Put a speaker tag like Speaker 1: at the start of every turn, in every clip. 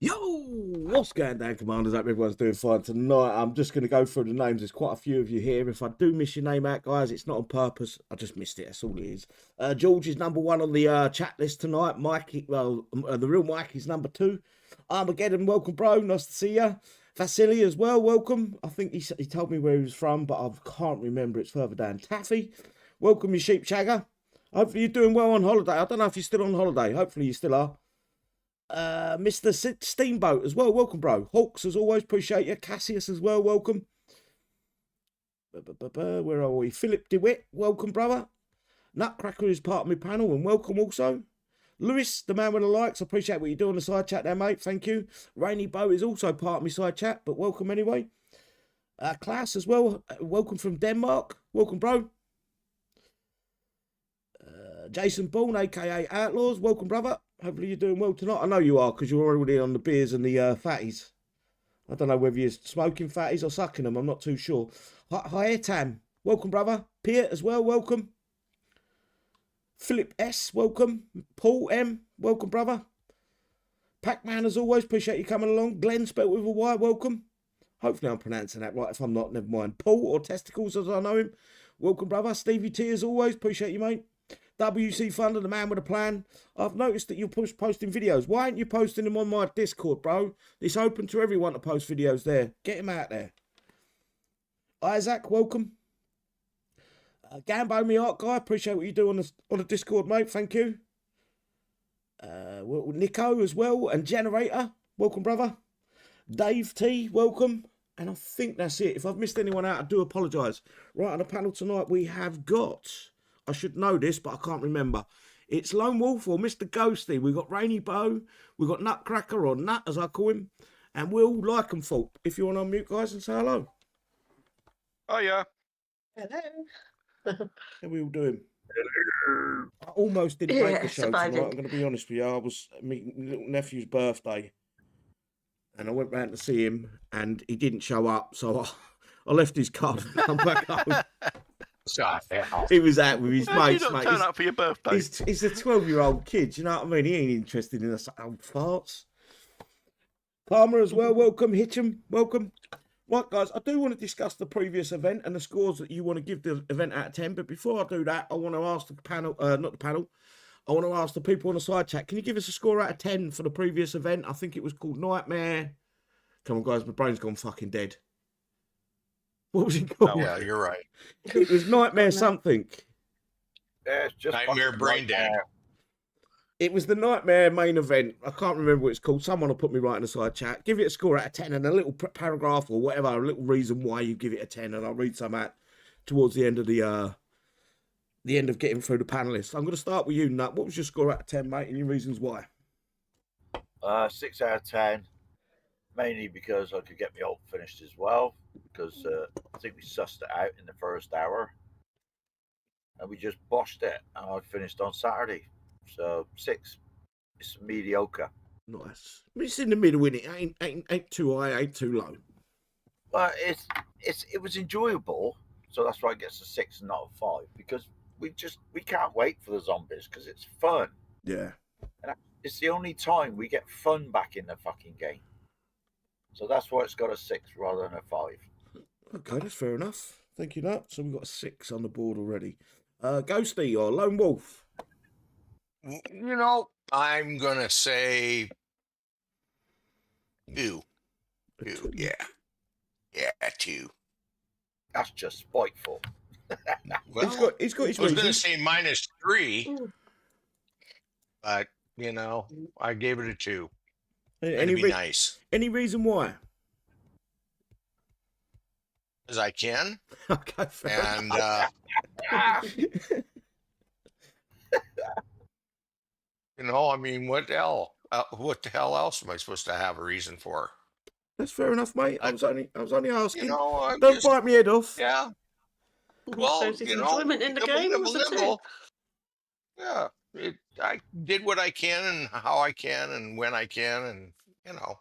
Speaker 1: Yo, what's going down, Commanders? Hope everyone's doing fine tonight. I'm just going to go through the names. There's quite a few of you here. If I do miss your name out, guys, it's not on purpose. I just missed it. That's all it is. George is number one on the chat list tonight. Mikey, the real Mike is number two. Armageddon, welcome, bro. Nice to see you. Vasily as well, welcome. I think he told me where he was from, but I can't remember. It's further down. Taffy, welcome, you sheep shagger. Hopefully you're doing well on holiday. I don't know if you're still on holiday. Hopefully you still are. Mr. Steamboat as well, welcome, bro. Hawks, as always, appreciate you. Cassius as well, welcome. Where are we? Philip DeWitt, welcome, brother. Nutcracker is part of my panel, and welcome also. Lewis, the man with the likes, I appreciate what you do on the side chat there, mate. Thank you. Rainy Bow is also part of my side chat, but welcome anyway. Klaus as well, welcome from Denmark. Welcome, bro. Jason Bourne, aka Outlaws, welcome, brother. Hopefully you're doing well tonight. I know you are, because you're already on the beers and the fatties. I don't know whether you're smoking fatties or sucking them. I'm not too sure. Hi, Tam. Welcome, brother. Pierre as well. Welcome. Philip S. Welcome. Paul M. Welcome, brother. Pac-Man, as always. Appreciate you coming along. Glenn, spelt with a Y. Welcome. Hopefully I'm pronouncing that right. If I'm not, never mind. Paul, or Testicles as I know him. Welcome, brother. Stevie T, as always. Appreciate you, mate. WC Thunder, the man with a plan. I've noticed that you're posting videos. Why aren't you posting them on my Discord, bro? It's open to everyone to post videos there. Get him out there. Isaac, welcome. Gambo, me art guy. Appreciate what you do on the Discord, mate. Thank you. Nico as well. And Generator. Welcome, brother. Dave T, welcome. And I think that's it. If I've missed anyone out, I do apologise. Right, on the panel tonight, we have got... I should know this, but I can't remember. It's Lone Wolf or Mr. Ghosty. We've got Rainy Bow. We've got Nutcracker, or Nut, as I call him. And Will Lycanthorpe. If you want to unmute, guys, and say hello.
Speaker 2: Oh, yeah.
Speaker 3: Hello.
Speaker 1: How we all doing? I almost didn't make the show
Speaker 3: surviving.
Speaker 1: tonight. I'm going to be honest with you. I was at my little nephew's birthday. And I went round to see him, and he didn't show up. So I left his card and come back home. He was out with his mates,
Speaker 2: mate. Turn up for your birthday.
Speaker 1: He's a 12-year-old kid, you know what I mean? He ain't interested in us old farts. Palmer as well, welcome. Hitcham, welcome. Right, guys, I do want to discuss the previous event and the scores that you want to give the event out of 10. But before I do that, I want to ask the panel, not the panel, I want to ask the people on the side chat, can you give us a score out of 10 for the previous event? I think it was called Nightmare. Come on, guys, my brain's gone fucking dead. What was it called?
Speaker 2: Oh, well, you're right.
Speaker 1: It was Nightmare something.
Speaker 4: Yeah, it's just
Speaker 2: Nightmare Brain Dead.
Speaker 1: It was the Nightmare main event. I can't remember what it's called. Someone will put me right in the side chat. Give it a score out of 10 and a little paragraph or whatever, a little reason why you give it a 10, and I'll read some out towards the end of the end of getting through the panelists. I'm going to start with you, Nut. What was your score out of 10, mate, and your reasons why?
Speaker 4: 6 out of 10, mainly because I could get my ult finished as well. Because I think we sussed it out in the first hour, and we just boshed it, and I finished on Saturday. So 6, it's mediocre.
Speaker 1: Nice. It's in the middle, innit? Ain't too high, ain't too low.
Speaker 4: But it was enjoyable, so that's why it gets a 6 and not a 5, because we can't wait for the zombies because it's fun.
Speaker 1: Yeah.
Speaker 4: And it's the only time we get fun back in the fucking game. So that's why it's got a 6 rather than a 5.
Speaker 1: Okay, that's fair enough. Thank you, Nut. So we've got a 6 on the board already. Ghosty or Lone Wolf?
Speaker 2: You know, I'm going to say 2. 2, yeah. Yeah, 2.
Speaker 4: That's just spiteful.
Speaker 1: Well, he's got his
Speaker 2: I was going to
Speaker 1: reasons.
Speaker 2: say -3, but, you know, I gave it a 2. It'd be nice.
Speaker 1: Any reason why?
Speaker 2: As I can.
Speaker 1: Okay, fair
Speaker 2: And you know, I mean, what the hell? What the hell else am I supposed to have a reason for?
Speaker 1: That's fair enough, mate. I was only asking.
Speaker 2: You know,
Speaker 1: Don't bite me head off.
Speaker 2: Yeah. Well,
Speaker 3: So it's
Speaker 2: you know,
Speaker 3: enjoyment in the game, wasn't it?
Speaker 2: Yeah, I did what I can and how I can and when I can, and you know,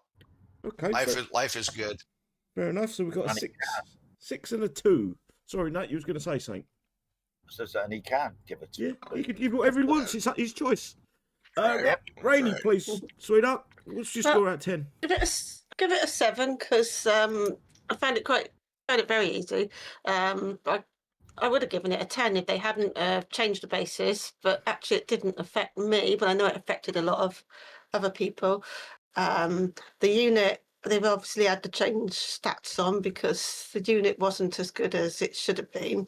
Speaker 1: Okay,
Speaker 2: life is good.
Speaker 1: fair enough. So we've got a 6 and a 2. Sorry, Nat, you was going to say something.
Speaker 4: So and he can give it to
Speaker 1: Yeah, he could give whatever he wants. It's his choice.
Speaker 4: Yep.
Speaker 1: Rainy,
Speaker 2: Okay.
Speaker 1: please, sweetheart. What's your score out of 10?
Speaker 3: Give it a 7 because I found it very easy. I would have given it a 10 if they hadn't changed the basis, but actually it didn't affect me, but I know it affected a lot of other people. The unit, they've obviously had to change stats on because the unit wasn't as good as it should have been.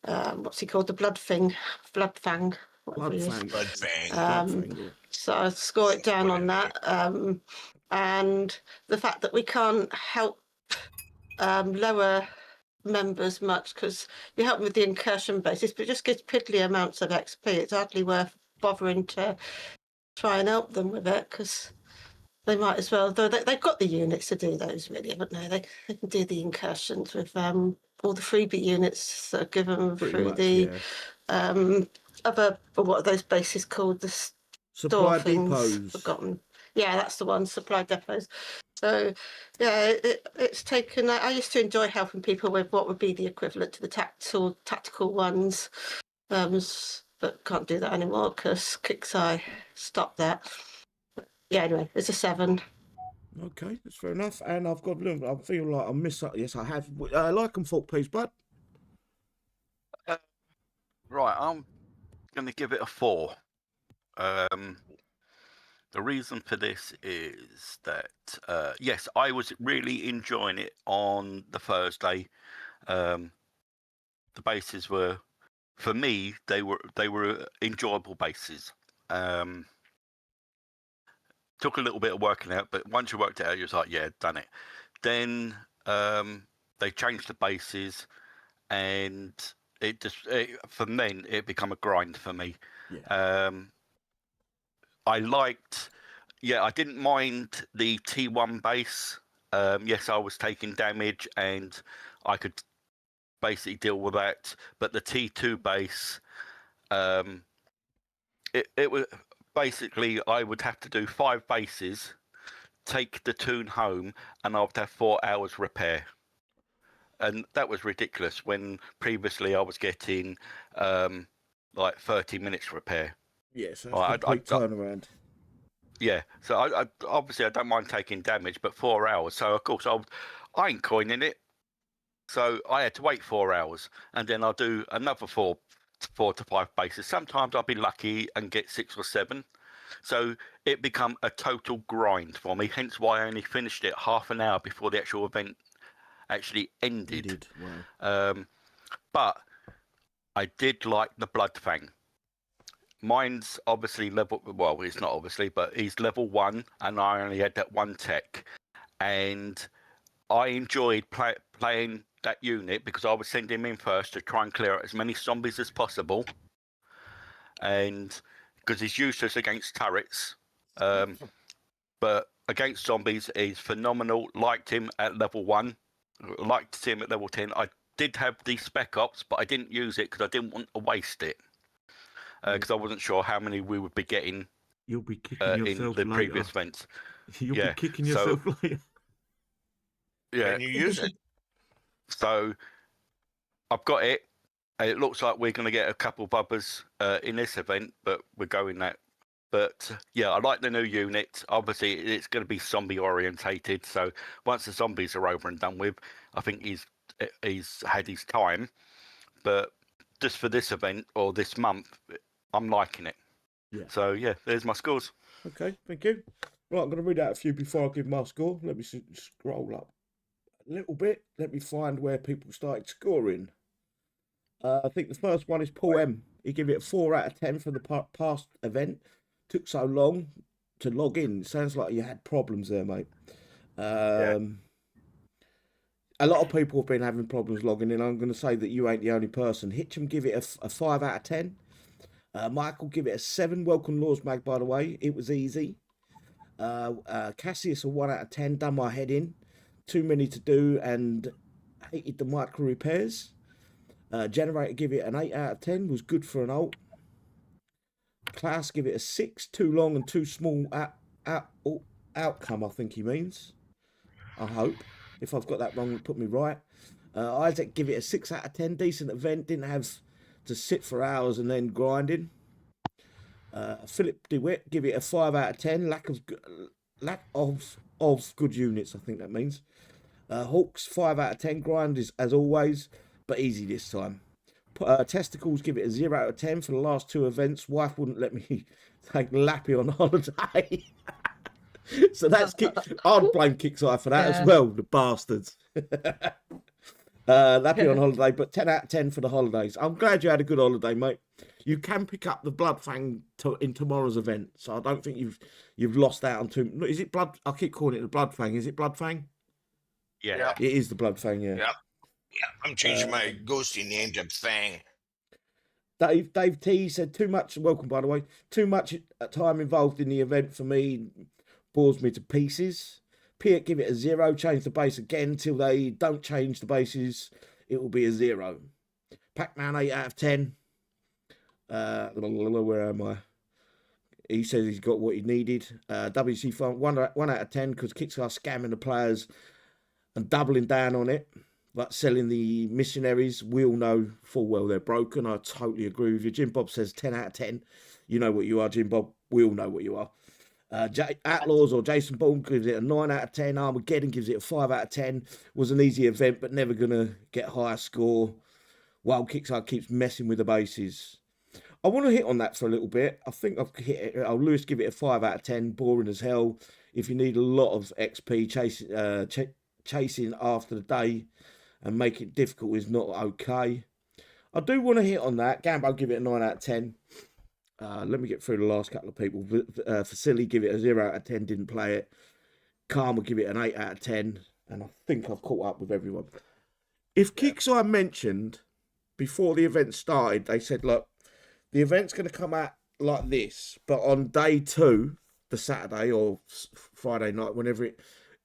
Speaker 3: What's he called? The Bloodfang.
Speaker 2: Bloodfang.
Speaker 1: Yeah.
Speaker 3: So I score it down on that. And the fact that we can't help lower members much because you help them with the incursion basis, but it just gives piddly amounts of XP. It's hardly worth bothering to try and help them with it because they might as well, though they've got the units to do those, really, haven't they? They can do the incursions with all the freebie units that are given
Speaker 1: Pretty
Speaker 3: through
Speaker 1: much,
Speaker 3: the
Speaker 1: yeah.
Speaker 3: other, what are those bases called? The
Speaker 1: Supply
Speaker 3: store things.
Speaker 1: depots.
Speaker 3: Forgotten. Yeah, that's the one, supply depots. So, yeah, it's taken. I used to enjoy helping people with what would be the equivalent to the tactical ones, but can't do that anymore because Kicksai stopped that. Yeah, anyway, it's a 7.
Speaker 1: Okay, that's fair enough. And I've got, look, I feel like I miss. Yes, I have. Like and fault, please, bud.
Speaker 5: Right, I'm going to give it a 4. The reason for this is that, yes, I was really enjoying it on the Thursday. The bases were, for me, they were enjoyable bases. Took a little bit of working out, but once you worked it out, you was like, yeah, done it. Then they changed the bases, and from then it became a grind for me.
Speaker 1: Yeah.
Speaker 5: I didn't mind the T1 base. Yes, I was taking damage and I could basically deal with that. But the T2 base, it was basically I would have to do 5 bases, take the toon home, and I would have 4 hours repair. And that was ridiculous when previously I was getting like 30 minutes repair.
Speaker 1: Yeah, so it's a complete turnaround.
Speaker 5: Yeah, so I obviously I don't mind taking damage, but 4 hours. So of course I ain't coining it. So I had to wait 4 hours, and then I'll do another 4 to 5 bases. Sometimes I'll be lucky and get 6 or 7. So it become a total grind for me. Hence why I only finished it half an hour before the actual event actually ended.
Speaker 1: Wow.
Speaker 5: But I did like the Bloodfang. Mine's obviously level, well, it's not obviously, but he's level 1, and I only had that 1 tech. And I enjoyed playing that unit because I would send him in first to try and clear out as many zombies as possible. And because he's useless against turrets. But against zombies, he's phenomenal. Liked him at level 1. Liked to see him at level 10. I did have the spec ops, but I didn't use it because I didn't want to waste it. Because I wasn't sure how many we would be getting.
Speaker 1: You'll be kicking yourself
Speaker 5: in the
Speaker 1: later.
Speaker 5: previous events.
Speaker 1: You'll be kicking yourself later.
Speaker 5: Yeah.
Speaker 2: And you use it.
Speaker 5: So I've got it. It looks like we're going to get a couple of others in this event, but we're going that. But yeah, I like the new unit. Obviously, it's going to be zombie orientated. So once the zombies are over and done with, I think he's had his time. But just for this event or this month, I'm liking it.
Speaker 1: Yeah.
Speaker 5: So yeah, there's my scores.
Speaker 1: Okay, thank you. Right, I'm going to read out a few before I give my score. Let me scroll up a little bit. Let me find where people started scoring. I think the first one is Paul M. He gave it a 4 out of 10 for the past event. Took so long to log in. It sounds like you had problems there, mate. A lot of people have been having problems logging in. I'm going to say that you ain't the only person. Hitcham give it a 5 out of 10. Michael give it a 7. Welcome Laws Mag, by the way. It was easy. Cassius a 1 out of 10. Done my head in. Too many to do and hated the micro repairs. Generator give it an 8 out of 10. Was good for an alt. Klaus give it a 6. Too long and too small outcome, I think he means. I hope. If I've got that wrong, put me right. Isaac give it a 6 out of 10. Decent event. Didn't have to sit for hours and then grinding. Philip DeWitt, give it a 5 out of 10. Lack of good units, I think that means. Hawks, 5 out of 10. Grind is as always, but easy this time. Testicles, give it a 0 out of 10 for the last 2 events. Wife wouldn't let me take Lappy on holiday. So that's I'd blame Kickside for that as well, the bastards. Lappy on holiday, but 10 out of 10 for the holidays. I'm glad you had a good holiday, mate. You can pick up the Bloodfang in tomorrow's event, so I don't think you've lost out on too. Is it Blood? I keep calling it the Bloodfang. Is it Bloodfang?
Speaker 5: Yeah.
Speaker 1: It is the Bloodfang. Yeah.
Speaker 2: Yep. I'm changing my ghosty name to Fang.
Speaker 1: Dave T said too much. Welcome, by the way. Too much time involved in the event for me bores me to pieces. Piet, give it a 0. Change the base again till they don't change the bases. It will be a 0. Pac-Man, 8 out of 10. Where am I? He says he's got what he needed. WC Fun, 1 out of 10 because Kicks are scamming the players and doubling down on it. But selling the missionaries, we all know full well they're broken. I totally agree with you. Jim Bob says 10 out of 10. You know what you are, Jim Bob. We all know what you are. Outlaws or Jason Bourne gives it a 9 out of 10. Armageddon gives it a 5 out of 10. Was an easy event, but never going to get a higher score. While Kickstarter keeps messing with the bases. I want to hit on that for a little bit. I think I've hit it. I'll Lewis give it a 5 out of 10. Boring as hell. If you need a lot of XP, chasing after the day and make it difficult is not okay. I do want to hit on that. Gambo give it a 9 out of 10. Let me get through the last couple of people. Facility give it a 0 out of 10. Didn't play it. Karma give it an 8 out of 10. And I think I've caught up with everyone. If Kickstarter mentioned before the event started, they said, look, the event's going to come out like this, but on day 2, the Saturday or Friday night, whenever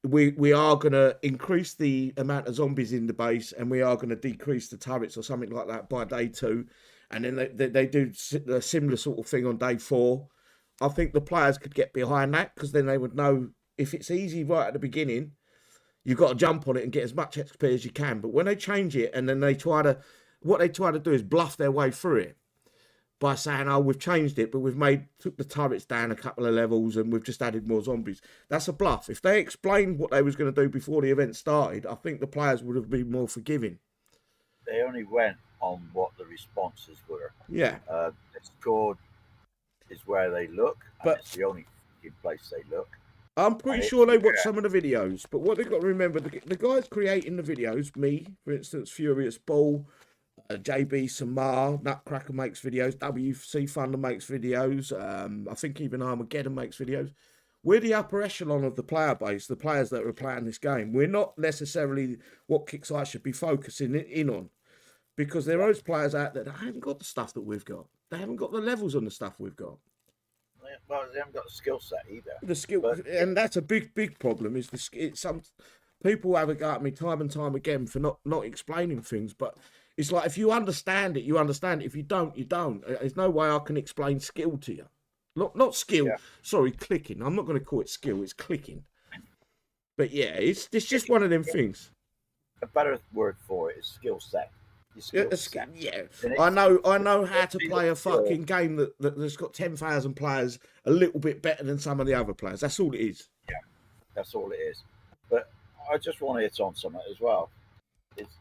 Speaker 1: we are going to increase the amount of zombies in the base, and we are going to decrease the turrets or something like that by day 2, and then they do a similar sort of thing on day 4. I think the players could get behind that because then they would know if it's easy right at the beginning, you've got to jump on it and get as much XP as you can. But when they change it and then what they try to do is bluff their way through it by saying, oh, we've changed it, but we've took the turrets down a couple of levels and we've just added more zombies. That's a bluff. If they explained what they was going to do before the event started, I think the players would have been more forgiving.
Speaker 4: They only went on what the responses were.
Speaker 1: Yeah.
Speaker 4: Discord is where they look, and it's the only place they look.
Speaker 1: I'm pretty sure they watch some of the videos, but what they've got to remember, the guys creating the videos, me, for instance, Furious Ball, JB Samar, Nutcracker makes videos, WC Thunder makes videos, I think even Armageddon makes videos. We're the upper echelon of the player base, the players that are playing this game. We're not necessarily what Kickstarter should be focusing in on, because there are those players out there that haven't got the stuff that we've got. They haven't got the levels on the stuff we've got.
Speaker 4: Well, they haven't got the skill set either.
Speaker 1: The skill, and that's a big problem. Is some people have a go at me time and time again for not explaining things, but it's like if you understand it, you understand it. If you don't, you don't. There's no way I can explain skill to you. Not skill. Yeah. Sorry, clicking. I'm not going to call it skill. It's clicking. But yeah, it's just one of them things.
Speaker 4: A better word for it is skill set.
Speaker 1: Yeah, I know how to play a fucking game that's got 10,000 players a little bit better than some of the other players. That's all it is.
Speaker 4: Yeah, that's all it is. But I just want to hit on something as well. It's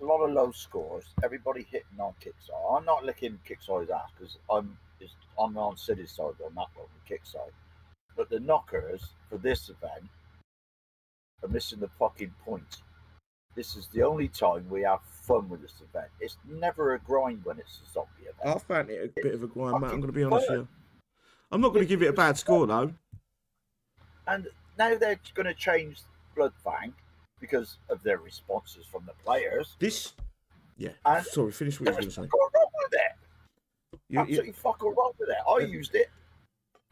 Speaker 4: a lot of low scores. Everybody hitting on Kickstarter. I'm not licking Kickstarter's ass because I'm on City's side on that one with Kickstarter. But the knockers for this event are missing the fucking point. This is the only time we have fun with this event. It's never a grind when it's a zombie event.
Speaker 1: I found it a bit of a grind, mate. I'm going to be honest here. I'm not going to give it a bad score, though.
Speaker 4: And now they're going to change Bloodfang because of their responses from the players.
Speaker 1: Sorry, finish what you were going to say.
Speaker 4: Wrong with it. Absolutely fucking wrong with it. I used it.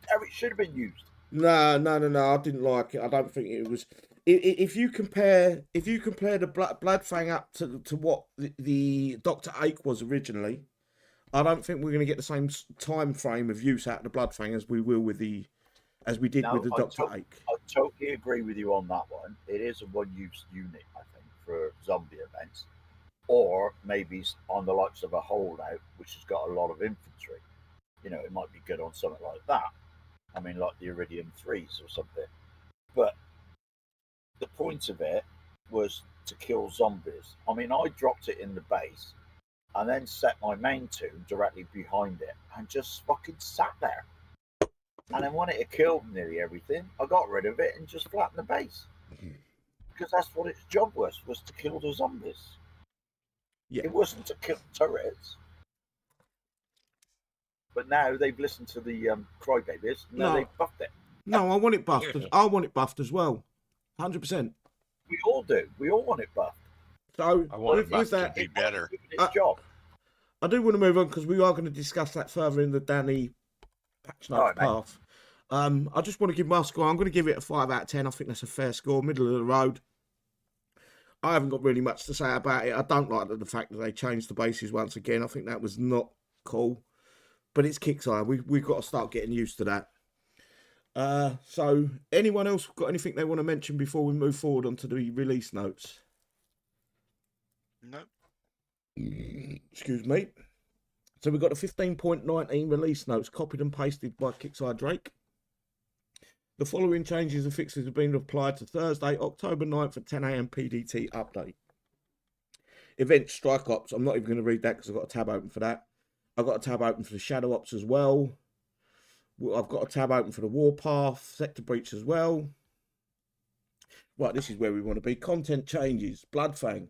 Speaker 4: How it should have been used.
Speaker 1: No. I didn't like it. I don't think it was. If you compare the Bloodfang up to what the Dr. Ake was originally, I don't think we're going to get the same time frame of use out of the Bloodfang as we did with the Dr. Ake.
Speaker 4: I totally agree with you on that one. It is a one-use unit, I think, for zombie events, or maybe on the likes of a holdout, which has got a lot of infantry. You know, it might be good on something like that. I mean, like the Iridium 3s or something. But the point of it was to kill zombies. I mean, I dropped it in the base and then set my main tune directly behind it and just fucking sat there. And then when it had killed nearly everything, I got rid of it and just flattened the base. Because that's what its job was to kill the zombies.
Speaker 1: Yeah.
Speaker 4: It wasn't to kill turrets. But now they've listened to the crybabies, and now they've buffed it.
Speaker 1: No, I want it buffed. I want it buffed as well. 100%.
Speaker 4: We all do. We all want it buffed.
Speaker 1: So,
Speaker 2: I want it buffed
Speaker 1: that,
Speaker 2: to be better.
Speaker 4: Its job.
Speaker 1: I do want to move on because we are going to discuss that further in the Danny patch notes path. I just want to give my score. I'm going to give it a 5 out of 10. I think that's a fair score, middle of the road. I haven't got really much to say about it. I don't like the fact that they changed the bases once again. I think that was not cool. But it's Kickstarter. We've got to start getting used to that. So, anyone else got anything they want to mention before we move forward onto the release notes?
Speaker 2: No.
Speaker 1: Excuse me. So we've got the 15.19 release notes copied and pasted by Kickstarter Drake. The following changes and fixes have been applied to Thursday, October 9th at 10 AM PDT update. Event Strike Ops. I'm not even going to read that because I've got a tab open for that. I've got a tab open for the Shadow Ops as well. I've got a tab open for the Warpath, Sector Breach as well. Right, this is where we want to be. Content changes. Bloodfang.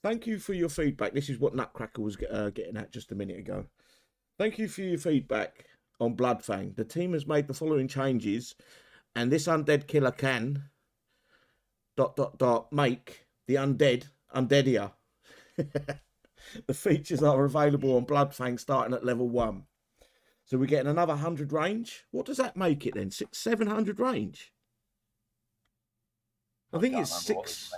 Speaker 1: Thank you for your feedback. This is what Nutcracker was getting at just a minute ago. Thank you for your feedback on Bloodfang. The team has made the following changes, and this undead killer can... ... make the undead undeadier. The features are available on Bloodfang starting at level 1. So we're getting another 100 range. What does that make it then? 700 range? I think it's 6...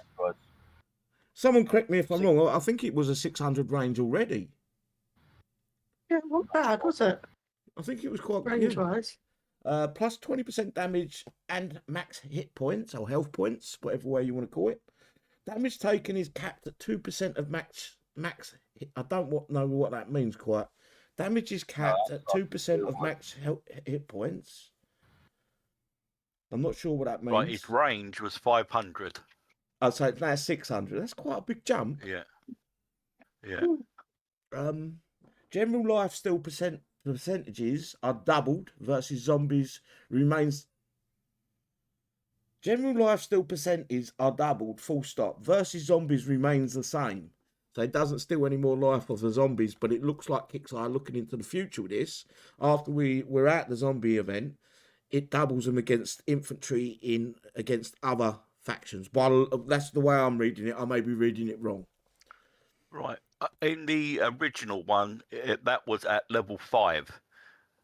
Speaker 1: Someone correct me if I'm wrong. I think it was a 600 range already.
Speaker 3: Yeah, not bad, was it?
Speaker 1: I think it was quite good.
Speaker 3: Range-wise.
Speaker 1: Plus 20% damage and max hit points or health points, whatever way you want to call it. Damage taken is capped at 2% of max hit. I don't know what that means quite. Damage is capped at 2% of max hit points. I'm not sure what that means.
Speaker 5: Right, his range was 500.
Speaker 1: Oh, so it's now 600. That's quite a big jump.
Speaker 5: Yeah. Yeah.
Speaker 1: General life steal percentages are doubled versus zombies remains. General life steal percentages are doubled, full stop. Versus zombies remains the same. So it doesn't steal any more life of the zombies, but it looks like Kickstarter looking into the future with this. After we're at the zombie event, it doubles them against infantry against other factions. But that's the way I'm reading it. I may be reading it wrong.
Speaker 5: Right. In the original one, that was at level 5.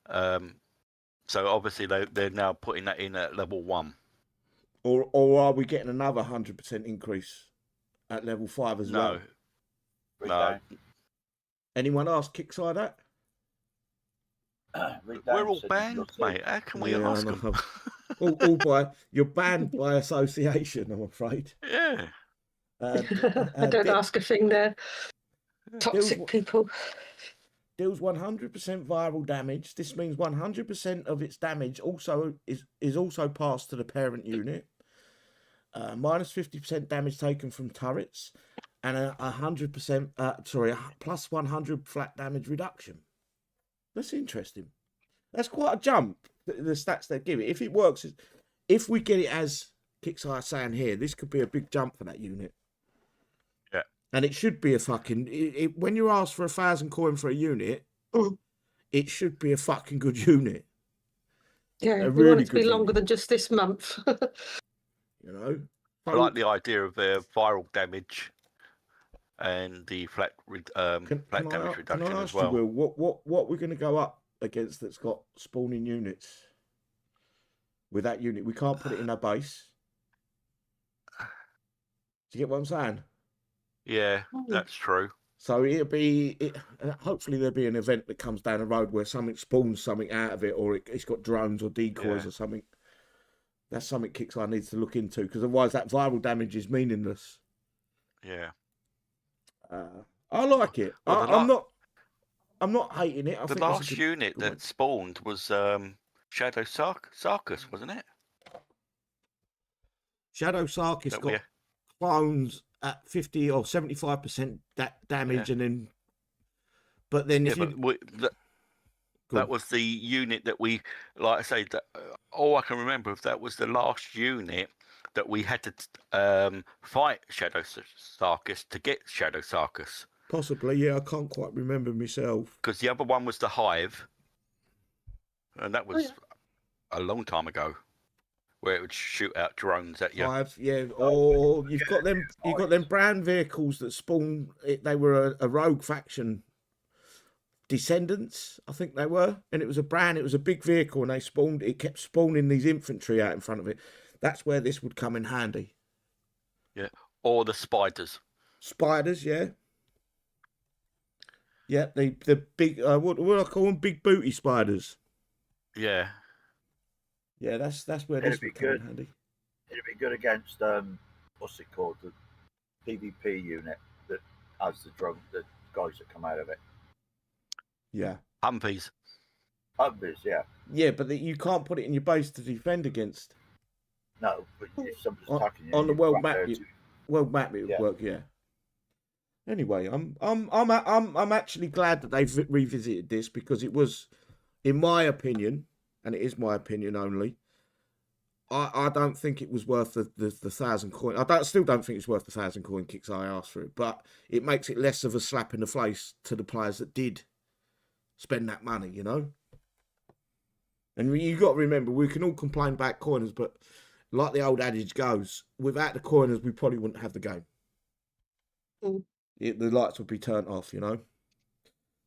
Speaker 5: So obviously they're now putting that in at level 1.
Speaker 1: Or are we getting another 100% increase at level 5 as well?
Speaker 5: No.
Speaker 1: Anyone ask Kickstarter that?
Speaker 5: We're all banned, mate. How can we ask them?
Speaker 1: You're banned by association, I'm afraid.
Speaker 5: Yeah.
Speaker 3: I don't ask a thing there. Toxic people.
Speaker 1: Deals 100% viral damage. This means 100% of its damage also is also passed to the parent unit. Minus 50% damage taken from turrets, and a 100%. Plus 100 flat damage reduction. That's interesting. That's quite a jump. The stats they give it. If it works, if we get it as Kickstarter saying here, this could be a big jump for that unit.
Speaker 5: Yeah.
Speaker 1: And it should be a fucking... when you're asked for 1,000 coin for a unit, it should be a fucking good unit.
Speaker 3: Yeah, we want it to be longer than just this month.
Speaker 1: You know?
Speaker 5: I like the idea of the viral damage and the flat damage reduction as well.
Speaker 1: You, Will, what we're going to go up against that's got spawning units with that unit? We can't put it in our base. Do you get what I'm saying?
Speaker 5: Yeah, that's true.
Speaker 1: So it'll be, hopefully there'll be an event that comes down the road where something spawns something out of it, or it's got drones or decoys or something. That's something Kickstarter needs to look into, because otherwise that viral damage is meaningless.
Speaker 5: Yeah.
Speaker 1: I like it. I'm not hating it. I
Speaker 5: The
Speaker 1: think
Speaker 5: last
Speaker 1: that's a
Speaker 5: unit
Speaker 1: good
Speaker 5: that
Speaker 1: one.
Speaker 5: spawned was Shadow Sarkis, wasn't it?
Speaker 1: Shadow Sarkis
Speaker 5: That
Speaker 1: got clones at 50 or 75% damage,
Speaker 5: Yeah.
Speaker 1: and then. But then if
Speaker 5: that was the unit that we, like I say, that all I can remember if that was the last unit that we had to fight Shadow Sarkis to get Shadow Sarkis.
Speaker 1: Possibly, yeah. I can't quite remember myself.
Speaker 5: Because the other one was the Hive, and that was a long time ago, where it would shoot out drones at you.
Speaker 1: Hive, yeah. Or you've got them. You've got them brand vehicles that spawn. They were a rogue faction. Descendants, I think they were, and it was a brand. It was a big vehicle, and they spawned. It kept spawning these infantry out in front of it. That's where this would come in handy.
Speaker 5: Yeah, or the spiders.
Speaker 1: Spiders, yeah. Yeah, the big what do I call them? Big booty spiders.
Speaker 5: Yeah.
Speaker 1: Yeah, that's where this would come in handy.
Speaker 4: It'd be good against what's it called, the PvP unit that has the guys that come out of it.
Speaker 1: Yeah.
Speaker 5: Humpies.
Speaker 4: Humpies, yeah.
Speaker 1: Yeah, but you can't put it in your base to defend against.
Speaker 4: No, but if somebody's attacking you
Speaker 1: on the world map, it would
Speaker 4: Yeah.
Speaker 1: work. Yeah. Anyway, I'm actually glad that they've revisited this, because it was, in my opinion, and it is my opinion only, I don't think it was worth the 1,000 coin. Still don't think it's worth the 1,000 coin kicks I asked for it, but it makes it less of a slap in the face to the players that did spend that money, you know. And you got to remember, we can all complain about coiners, but like the old adage goes, without the coiners, we probably wouldn't have the game. The lights would be turned off, you know.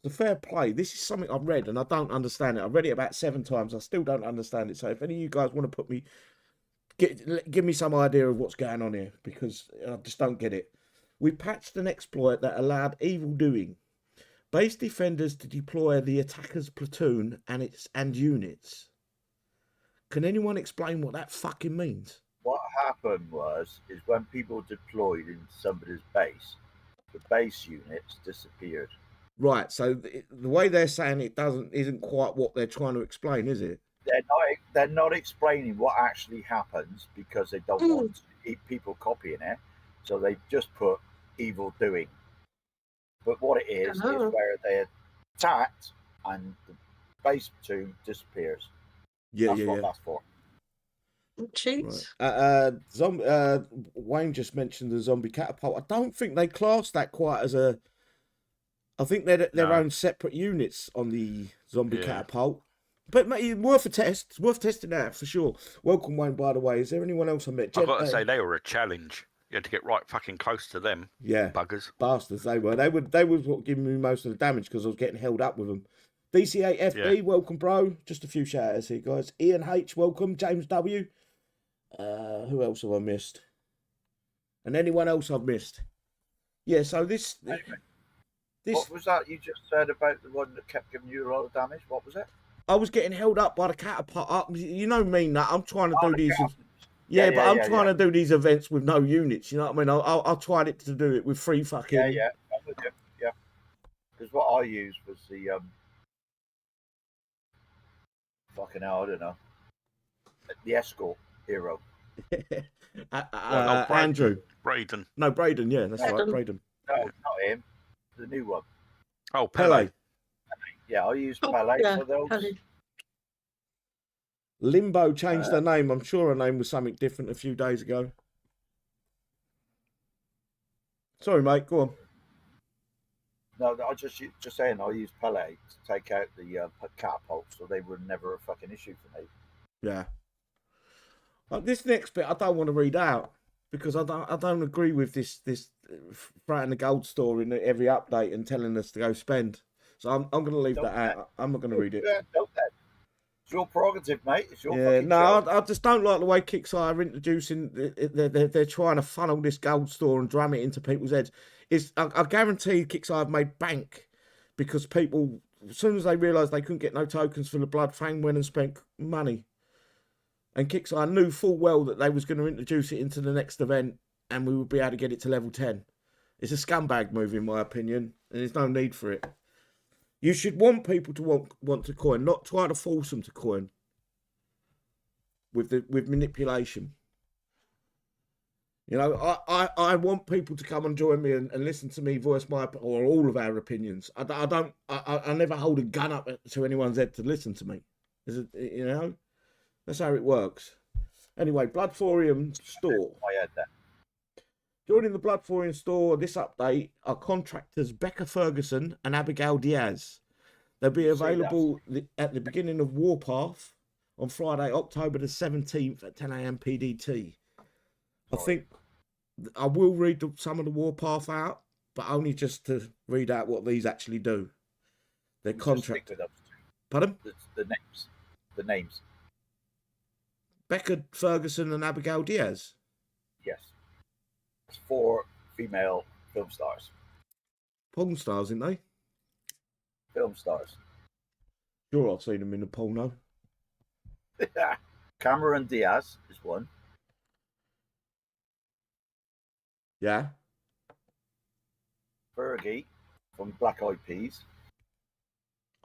Speaker 1: The fair play. This is something I've read and I don't understand it. I've read it about 7 times. I still don't understand it. So if any of you guys want to put me, give me some idea of what's going on here, because I just don't get it. We patched an exploit that allowed evil doing base defenders to deploy the attacker's platoon and units. Can anyone explain what that fucking means?
Speaker 4: What happened is when people deployed in somebody's base, the base units disappeared.
Speaker 1: Right, so the way they're saying it isn't quite what they're trying to explain, is it?
Speaker 4: They're not explaining what actually happens, because they don't want to keep people copying it, so they just put evil doing. But what it is where they attacked and the base platoon disappears. That's what that's for.
Speaker 3: Cheats.
Speaker 1: Right. Wayne just mentioned the zombie catapult. I don't think they class that quite as a. I think they're their own separate units on the zombie catapult. But mate, worth a test. It's worth testing out for sure. Welcome, Wayne, by the way. Is there anyone else I met?
Speaker 5: I've got to say, they were a challenge. You had to get right fucking close to them.
Speaker 1: Yeah.
Speaker 5: Buggers.
Speaker 1: Bastards, they were. They were what giving me most of the damage, because I was getting held up with them. DC8FB, welcome, bro. Just a few shout-outs here, guys. Ian H, welcome. James W. Who else have I missed? And anyone else I've missed? Yeah, so this...
Speaker 4: What was that you just said about the one that kept giving you a lot of damage? What was it?
Speaker 1: I was getting held up by the catapult. You know me, that I'm trying to do these... I'm trying to do these events with no units, you know what I mean? I'll try it to do it with 3 fucking...
Speaker 4: Yeah, I'm with you. Yeah. Because what I used was the... fucking hell, I don't know. The escort hero.
Speaker 1: Andrew.
Speaker 5: Braden.
Speaker 1: No, Braden, yeah, that's right, Braden.
Speaker 4: No, not him. The new one.
Speaker 5: Oh, Pele.
Speaker 4: Yeah, I used Pele for those.
Speaker 3: Pele.
Speaker 1: Limbo changed her name. I'm sure her name was something different a few days ago. Sorry, mate. Go on.
Speaker 4: No, I just saying I used Pele to take out the catapults, so they were never a fucking issue for me.
Speaker 1: Yeah. This next bit I don't want to read out, because I don't agree with this threatening the gold store in every update and telling us to go spend. So I'm going to leave that out. I'm not going to read it.
Speaker 4: Don't then. It's your prerogative, mate. It's your fucking show.
Speaker 1: I just don't like the way Kickstarter are introducing. They're trying to funnel this gold store and drum it into people's heads. I guarantee Kickstarter have made bank, because people, as soon as they realised they couldn't get no tokens for the Bloodfang, went and spent money. And Kickstarter knew full well that they was going to introduce it into the next event, and we would be able to get it to level 10. It's a scumbag move, in my opinion, and there's no need for it. You should want people to want to coin, not try to force them to coin with manipulation. You know, I want people to come and join me and listen to me voice or all of our opinions. I never hold a gun up to anyone's head to listen to me. You know, that's how it works. Anyway, Bloodfang store.
Speaker 4: I had that.
Speaker 1: Joining the Bloodfang store, this update are contractors Becca Ferguson and Abigail Diaz. They'll be available at the beginning of Warpath on Friday, October the 17th at 10 a.m. PDT. I think I will read some of the Warpath out, but only just to read out what these actually do. They're contractors. Pardon?
Speaker 4: The names.
Speaker 1: Becca Ferguson and Abigail Diaz.
Speaker 4: Yes. It's 4 female film stars.
Speaker 1: Porn stars, aren't they?
Speaker 4: Film stars.
Speaker 1: Sure, I've seen them in the porno.
Speaker 4: Cameron Diaz is one.
Speaker 1: Yeah.
Speaker 4: Fergie from Black Eyed Peas.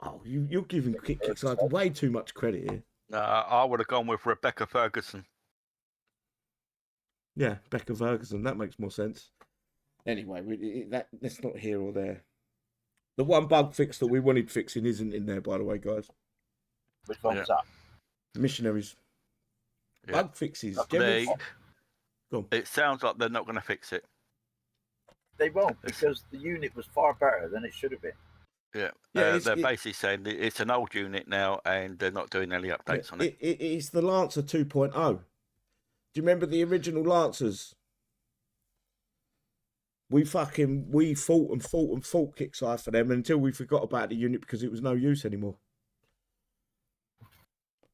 Speaker 1: Oh, you're giving Kickstarter way too much credit here.
Speaker 5: I would have gone with Rebecca Ferguson.
Speaker 1: Yeah, Becca Ferguson. That makes more sense. Anyway, that's not here or there. The one bug fix that we wanted fixing isn't in there, by the way, guys.
Speaker 4: Which one's that?
Speaker 1: Missionaries.
Speaker 5: Yeah.
Speaker 1: Bug fixes.
Speaker 5: It sounds like they're not going to fix it.
Speaker 4: They won't, because the unit was far better than it should have been.
Speaker 5: Yeah, they're basically saying it's an old unit now, and they're not doing any updates on it.
Speaker 1: It's the Lancer 2.0. Do you remember the original Lancers? We fought Kickside for them until we forgot about the unit because it was no use anymore.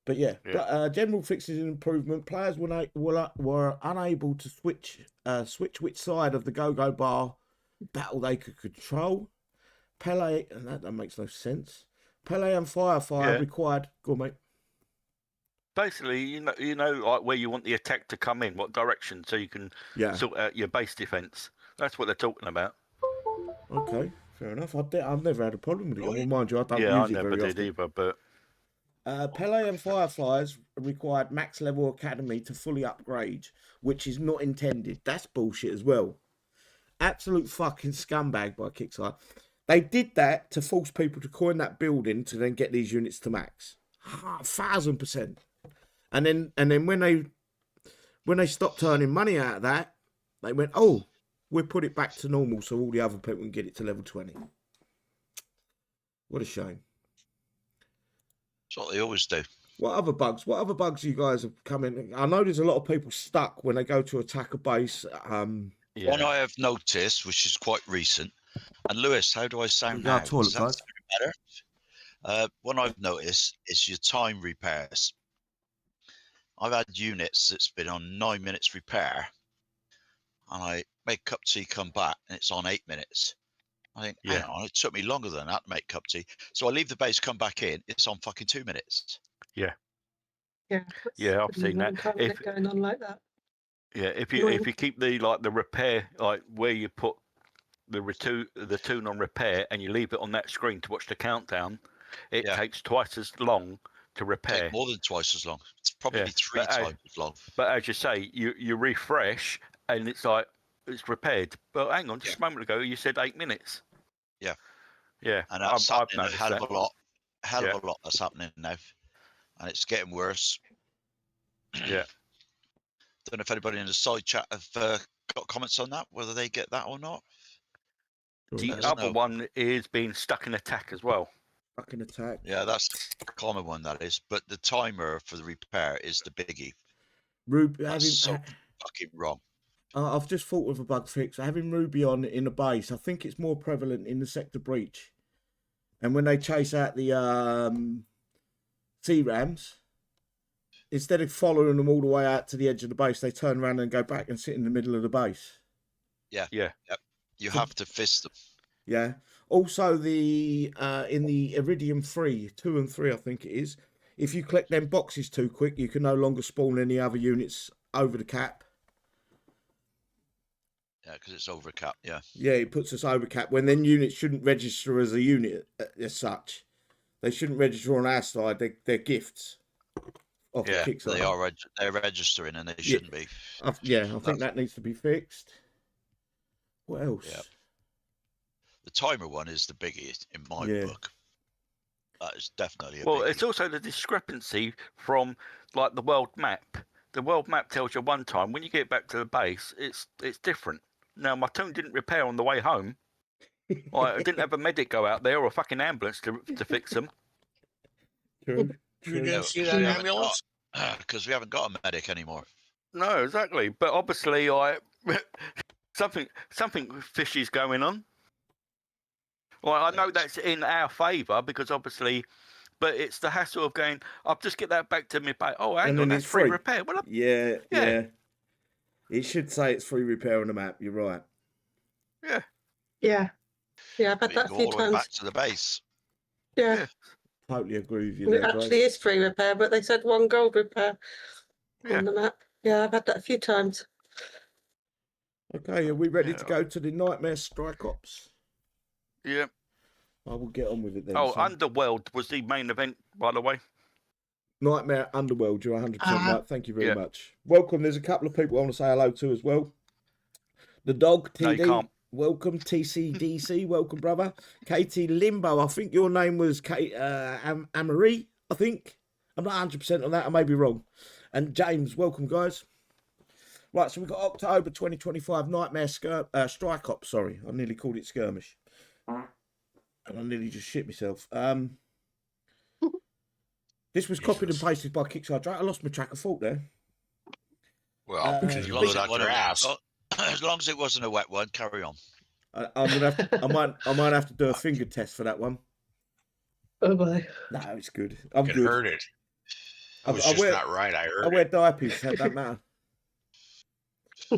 Speaker 1: But yeah. General fixes and improvement. Players were unable to switch which side of the go-go bar battle they could control. Pele, and that makes no sense. Pele and Firefire required. Go on, mate.
Speaker 5: Basically, you know, like where you want the attack to come in, what direction, so you can sort out your base defense. That's what they're talking about.
Speaker 1: Okay, fair enough. I've never had a problem with it. Well, mind you, I don't use it very often.
Speaker 5: Yeah, I never did either, but...
Speaker 1: Pele and Fireflies required max level academy to fully upgrade, which is not intended. That's bullshit as well. Absolute fucking scumbag by Kickstarter. They did that to force people to coin that building to then get these units to max. 1,000%. And then when they stopped turning money out of that, they went, oh, we'll put it back to normal so all the other people can get it to level 20. What a shame.
Speaker 6: That's what they always do.
Speaker 1: What other bugs you guys have come in? I know there's a lot of people stuck when they go to attack a base.
Speaker 6: One I have noticed, which is quite recent. And Lewis, how do I sound now? Does that sound better? One I've noticed is your time repairs. I've had units that's been on 9 minutes repair, and I make cup tea come back, and it's on 8 minutes. I think, hang on, it took me longer than that to make cup tea. So I leave the base, come back in, it's on fucking 2 minutes.
Speaker 5: Yeah.
Speaker 3: Yeah,
Speaker 5: I've seen that.
Speaker 3: If going on like that.
Speaker 5: Yeah, if you keep the repair, like where you put the tune on repair, and you leave it on that screen to watch the countdown, it takes twice as long to repair.
Speaker 6: Take more than twice as long. It's probably 3 times as long.
Speaker 5: But as you say, you refresh, and it's like it's repaired. But hang on, just a moment ago you said 8 minutes.
Speaker 6: Yeah.
Speaker 5: Yeah.
Speaker 6: And that's happening a hell of a lot. Of a lot that's happening now. And it's getting worse.
Speaker 5: Yeah.
Speaker 6: Don't know if anybody in the side chat have got comments on that, whether they get that or not.
Speaker 5: The other one is being stuck in attack as well.
Speaker 1: Stuck in attack.
Speaker 6: Yeah, that's a common one, that is. But the timer for the repair is the biggie. That's so fucking wrong.
Speaker 1: I've just thought of a bug fix. Having Ruby on in the base, I think it's more prevalent in the sector breach. And when they chase out the C-Rams, instead of following them all the way out to the edge of the base, they turn around and go back and sit in the middle of the base.
Speaker 6: Yeah.
Speaker 5: Yeah.
Speaker 6: Yep. You have to fist them.
Speaker 1: Yeah. Also, in the Iridium 2 and 3, I think it is, if you collect them boxes too quick, you can no longer spawn any other units over the cap.
Speaker 6: Yeah, because it's over cap. Yeah.
Speaker 1: Yeah, it puts us over cap when then units shouldn't register as a unit as such. They shouldn't register on our side. They're gifts off the Kickstarter.
Speaker 6: They are. They're registering, and they shouldn't be.
Speaker 1: I think that needs to be fixed. What else?
Speaker 6: Yeah. The timer one is the biggie in my book. That is definitely a biggie.
Speaker 5: It's also the discrepancy from like the world map. The world map tells you one time. When you get back to the base, it's different. Now, my tune didn't repair on the way home. I didn't have a medic go out there or a fucking ambulance to fix them.
Speaker 1: True.
Speaker 2: You didn't see that ambulance?
Speaker 6: Because we haven't got a medic anymore.
Speaker 5: No, exactly. But obviously, something fishy's going on. Well, I know that's in our favour because obviously, but it's the hassle of going. I'll just get that back to me. Oh, hang on, that's free repair. Well,
Speaker 1: yeah. It should say it's free repair on the map. You're right.
Speaker 3: Yeah. I've had that a few times.
Speaker 6: Back to the base.
Speaker 3: Yeah.
Speaker 1: Totally agree with you.
Speaker 3: It actually is free repair, but they said 1 gold repair on the map. Yeah, I've had that a few times.
Speaker 1: Okay, are we ready to go to the Nightmare Strike Ops?
Speaker 5: Yeah.
Speaker 1: I will get on with it then.
Speaker 5: Underworld was the main event, by the way.
Speaker 1: Nightmare Underworld, you're 100% right. Thank you very much. Welcome. There's a couple of people I want to say hello to as well. The dog, TD. Welcome, TCDC. Welcome, brother. Katie Limbo. I think your name was Kate Amarie, I think. I'm not 100% on that. I may be wrong. And James, welcome, guys. Right, so we've got October 2025 Nightmare Strike Ops. Sorry, I nearly called it Skirmish. And I nearly just shit myself. This was copied and pasted by Kickstarter. I lost my track of thought there.
Speaker 2: Well, because you lost out your ass.
Speaker 6: As long as it wasn't a wet one, carry on.
Speaker 1: I'm gonna have to, I might have to do a finger test for that one.
Speaker 3: Oh boy.
Speaker 1: No, it's good. I'm good.
Speaker 2: Heard it. I was just not right. I
Speaker 1: wear diapers. That don't matter.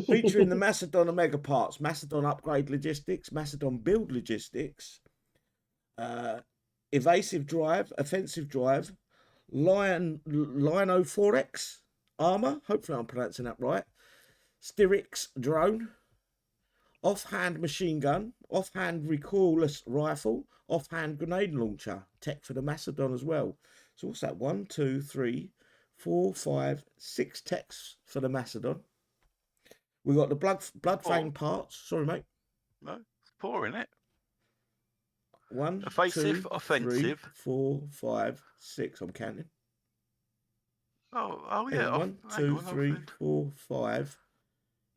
Speaker 1: Featuring the Macedon Omega parts, Macedon upgrade logistics, Macedon build logistics, evasive drive, offensive drive, Lino 4X armor. Hopefully I'm pronouncing that right. Styrex drone, offhand machine gun, offhand recoilless rifle, offhand grenade launcher, tech for the Macedon as well. So what's that? 1, 2, 3, 4, 5, 6 techs for the Macedon. We got the Bloodfang parts. Sorry, mate.
Speaker 5: No, it's poor, isn't it?
Speaker 1: 1,
Speaker 5: evasive,
Speaker 1: 2,
Speaker 5: offensive.
Speaker 1: 3, 4, 5, 6. I'm counting.
Speaker 5: Oh yeah.
Speaker 1: 1, 2, 3, 4, 5.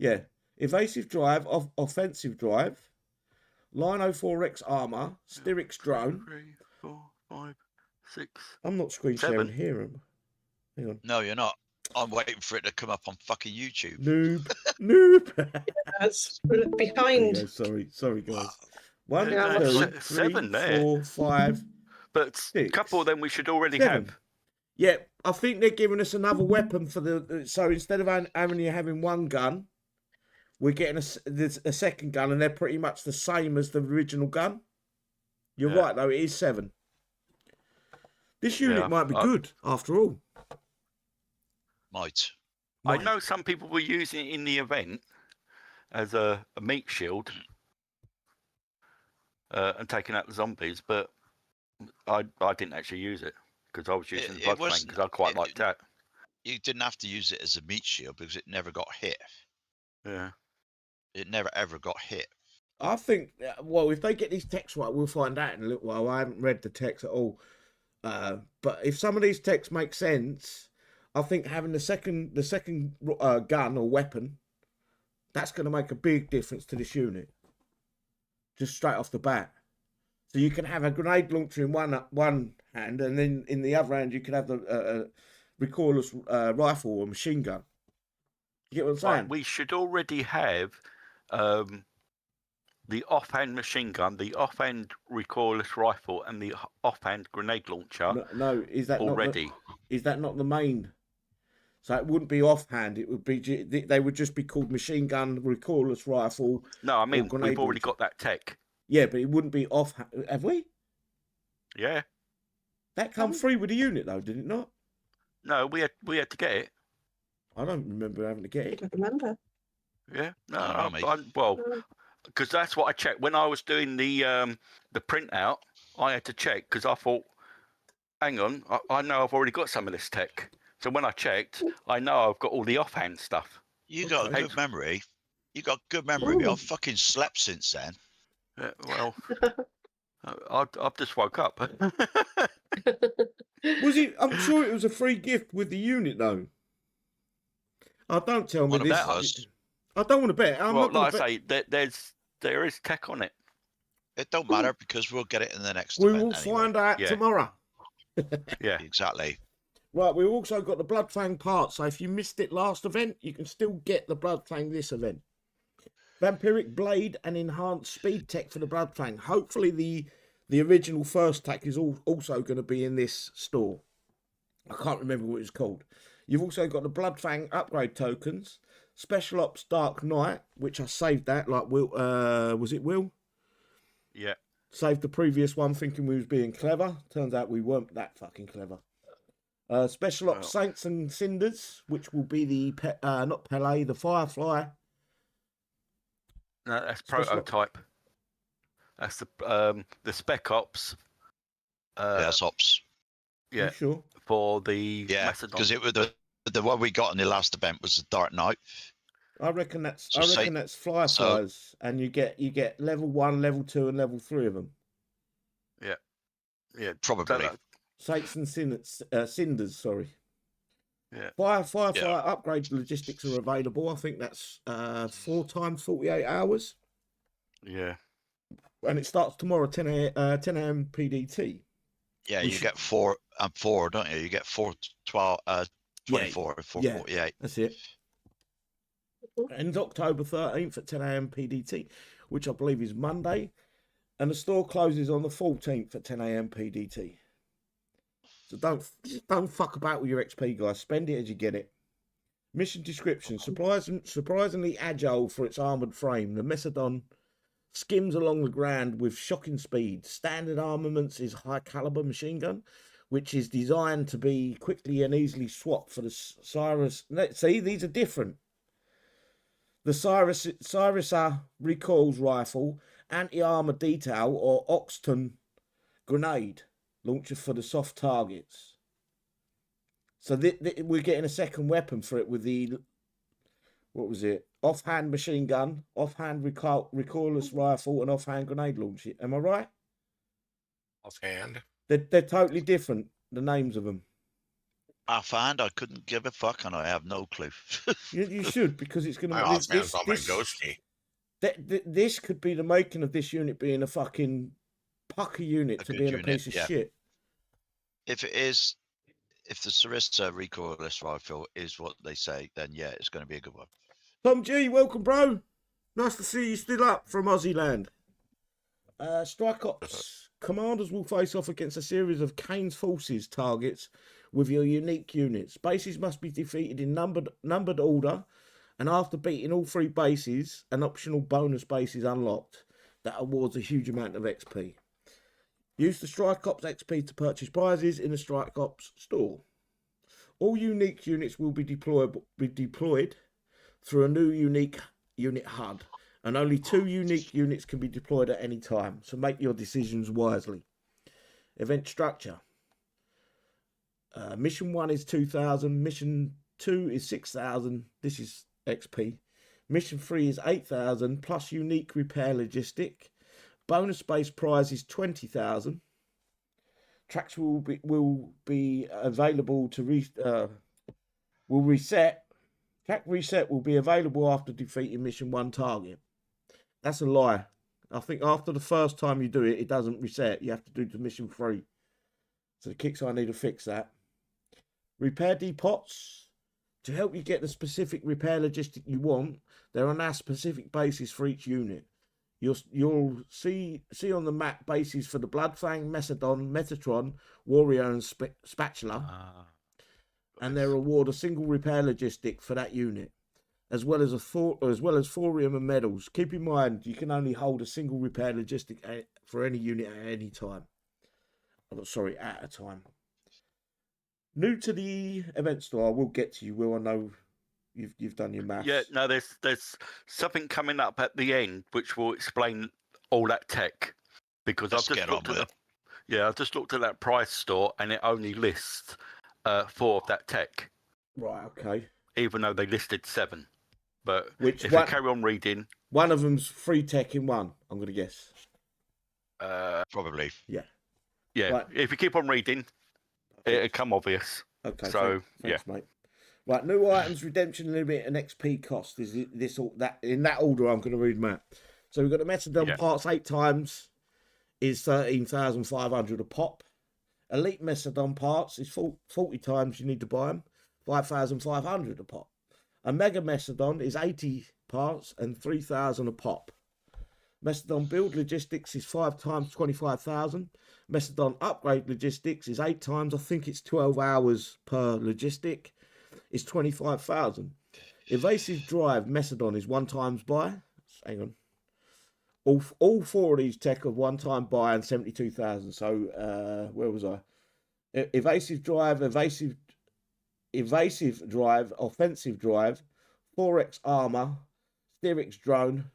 Speaker 1: Yeah. Evasive drive, offensive drive, Lino 4X armor, Styrex drone.
Speaker 5: 3, 4, 5, 6.
Speaker 1: I'm not screen sharing here. Hang on.
Speaker 6: No, you're not. I'm waiting for it to come up on fucking YouTube.
Speaker 1: Noob.
Speaker 3: That's behind.
Speaker 1: Sorry, guys. 1, 2, 3,
Speaker 5: 7 there.
Speaker 1: 4, 5.
Speaker 5: But
Speaker 1: 6.
Speaker 5: A couple of them we should already
Speaker 1: 7.
Speaker 5: have.
Speaker 1: Yeah, I think they're giving us another weapon for the. So instead of only having one gun, we're getting a second gun, and they're pretty much the same as the original gun. You're right, though. It is 7. This unit might be good after all.
Speaker 6: Might.
Speaker 5: I know some people were using it in the event as a meat shield and taking out the zombies, but I didn't actually use it because I was using the Bloodfang because I quite liked that.
Speaker 6: You didn't have to use it as a meat shield because it never got hit.
Speaker 5: Yeah.
Speaker 6: It never ever got hit.
Speaker 1: I think, well, if they get these texts right, we'll find out in a little while. I haven't read the text at all. But if some of these texts make sense, I think having the second gun or weapon, that's going to make a big difference to this unit. Just straight off the bat. So you can have a grenade launcher in one hand, and then in the other hand you can have the recoilless rifle or machine gun. You get what I'm saying?
Speaker 5: Right, we should already have the offhand machine gun, the offhand recoilless rifle, and the offhand grenade launcher.
Speaker 1: No, is that
Speaker 5: already?
Speaker 1: Is that not the main? So it wouldn't be offhand. It would be. They would just be called machine gun, recoilless rifle.
Speaker 5: No, I mean we've already got that tech.
Speaker 1: Yeah, but it wouldn't be offhand. Have we?
Speaker 5: Yeah.
Speaker 1: That come free with the unit though, did it not?
Speaker 5: No, we had to get it.
Speaker 1: I don't remember having to get it.
Speaker 3: I don't remember.
Speaker 5: Yeah, no,
Speaker 6: I don't know, mate.
Speaker 5: well, because that's what I checked when I was doing the printout. I had to check because I thought, hang on, I know I've already got some of this tech. So when I checked, I know I've got all the offhand stuff.
Speaker 6: You got a good memory. You got good memory.
Speaker 3: Ooh.
Speaker 6: I've fucking slept since then.
Speaker 5: Yeah, well, I've just woke up.
Speaker 1: Was it? I'm sure it was a free gift with the unit, though. Oh, don't tell me
Speaker 6: Wanna
Speaker 1: this.
Speaker 6: bet us?
Speaker 1: I don't want to bet. I'm
Speaker 5: well,
Speaker 1: not going
Speaker 5: like
Speaker 1: to
Speaker 5: I
Speaker 1: bet.
Speaker 5: say, there is tech on it.
Speaker 6: It don't matter because we'll get it in the next
Speaker 1: We
Speaker 6: event
Speaker 1: will
Speaker 6: anyway.
Speaker 1: find out
Speaker 5: Yeah.
Speaker 1: tomorrow.
Speaker 5: Yeah.
Speaker 6: Exactly.
Speaker 1: Right, we've also got the Bloodfang part, so if you missed it last event, you can still get the Bloodfang this event. Vampiric Blade and enhanced speed tech for the Bloodfang. Hopefully the original first tech is also going to be in this store. I can't remember what it's called. You've also got the Bloodfang upgrade tokens, Special Ops Dark Knight, which I saved that, like Will, was it Will?
Speaker 5: Yeah.
Speaker 1: Saved the previous one thinking we was being clever. Turns out we weren't that fucking clever. Special Ops Saints and Cinders, which will be the, not Pele, the Firefly.
Speaker 5: No, that's prototype. That's the Spec Ops.
Speaker 6: Yes, Ops.
Speaker 5: Yeah.
Speaker 1: You sure?
Speaker 5: For the
Speaker 6: Macedon. Because it was the one we got in the last event was the Dark Knight.
Speaker 1: I reckon that's Fireflies, and you get level 1, level 2, and level 3 of them.
Speaker 5: Yeah. Yeah.
Speaker 6: Probably.
Speaker 1: Saints and Cinders, sorry.
Speaker 5: Yeah.
Speaker 1: Firefly upgrade logistics are available. I think that's 4 times 48 hours.
Speaker 5: Yeah.
Speaker 1: And it starts tomorrow 10 a.m. PDT.
Speaker 6: Yeah, you get 4 and 4, don't you? You get 4, 12, 24, 448.
Speaker 1: That's it. Ends October 13th at 10 a.m. PDT, which I believe is Monday. And the store closes on the 14th at 10 a.m. PDT. So don't fuck about with your XP, guys. Spend it as you get it. Mission description: surprisingly agile for its armored frame, the Macedon skims along the ground with shocking speed. Standard armaments is high caliber machine gun, which is designed to be quickly and easily swapped for the Cyrus. See, these are different. The Cyrisa recoils rifle, anti-armor detail, or Oxton grenade launcher for the soft targets. So we're getting a second weapon for it with the, what was it? Offhand machine gun, offhand recoilless rifle, and offhand grenade launcher. Am I right?
Speaker 2: Offhand.
Speaker 1: They're totally different, the names of them.
Speaker 6: Offhand, I couldn't give a fuck, and I have no clue.
Speaker 1: You should, because it's going to
Speaker 2: My offhand's on my ghosty.
Speaker 1: This could be the making of this unit being a fucking pucker unit to being a piece of shit.
Speaker 6: If it is, if the Sarissa recoilless rifle is what they say, then yeah, it's going to be a good one.
Speaker 1: Tom G, welcome, bro. Nice to see you still up from Aussie land. Strike Ops commanders will face off against a series of Kane's forces targets with your unique units. Bases must be defeated in numbered order, and after beating all 3 bases, an optional bonus base is unlocked that awards a huge amount of XP. Use the Strike Ops XP to purchase prizes in the Strike Ops store. All unique units will be deployed through a new unique unit HUD, and only 2 unique units can be deployed at any time, so make your decisions wisely. Event structure. Mission 1 is 2,000, Mission 2 is 6,000, this is XP. Mission 3 is 8,000, plus unique repair logistic. Bonus base prize is 20,000. Tracks will be available to reset. Track reset will be available after defeating Mission 1 target. That's a lie. I think after the first time you do it, it doesn't reset. You have to do to Mission 3. So the kicks I need to fix that. Repair depots. To help you get the specific repair logistic you want, there are now specific bases for each unit. You'll see on the map bases for the Bloodfang, Macedon, Metatron, Warrior, and Spatula. And they reward a single repair logistic for that unit, as well as thorium and medals. Keep in mind, you can only hold a single repair logistic for any unit at any time. Sorry, at a time. New to the event store, I will get to you, Will. I know You've done your maths.
Speaker 5: Yeah, no, there's something coming up at the end which will explain all that tech, because
Speaker 6: Let's
Speaker 5: I've just
Speaker 6: get on
Speaker 5: looked
Speaker 6: with
Speaker 5: at I've just looked at that price store and it only lists 4 of that tech,
Speaker 1: Right. Okay.
Speaker 5: even though they listed 7. But
Speaker 1: Which
Speaker 5: if
Speaker 1: one?
Speaker 5: you carry on reading,
Speaker 1: One of them's free tech in one. I'm gonna guess.
Speaker 6: Probably.
Speaker 1: Yeah.
Speaker 5: yeah,
Speaker 1: Right.
Speaker 5: if you keep on reading, it'll come obvious.
Speaker 1: Okay.
Speaker 5: So
Speaker 1: thanks, mate. Right. New items, redemption limit, and XP cost. Is this all that in that order? I'm gonna read, Matt. So we've got the Metatron parts 8 times is 13,500 a pop. Elite Metatron parts is 40 times you need to buy them, 5,500 a pop. A Mega Metatron is 80 parts and 3,000 a pop. Metatron build logistics is 5 times 25,000. Metatron upgrade logistics is 8 times. I think it's 12 hours per logistic. It's 25,000. Evasive drive Metatron is 1 times buy. Hang on. All 4 of these tech are 1 time buy and 72,000. So where was I? Evasive drive, offensive drive, 4x armor, Steerix drone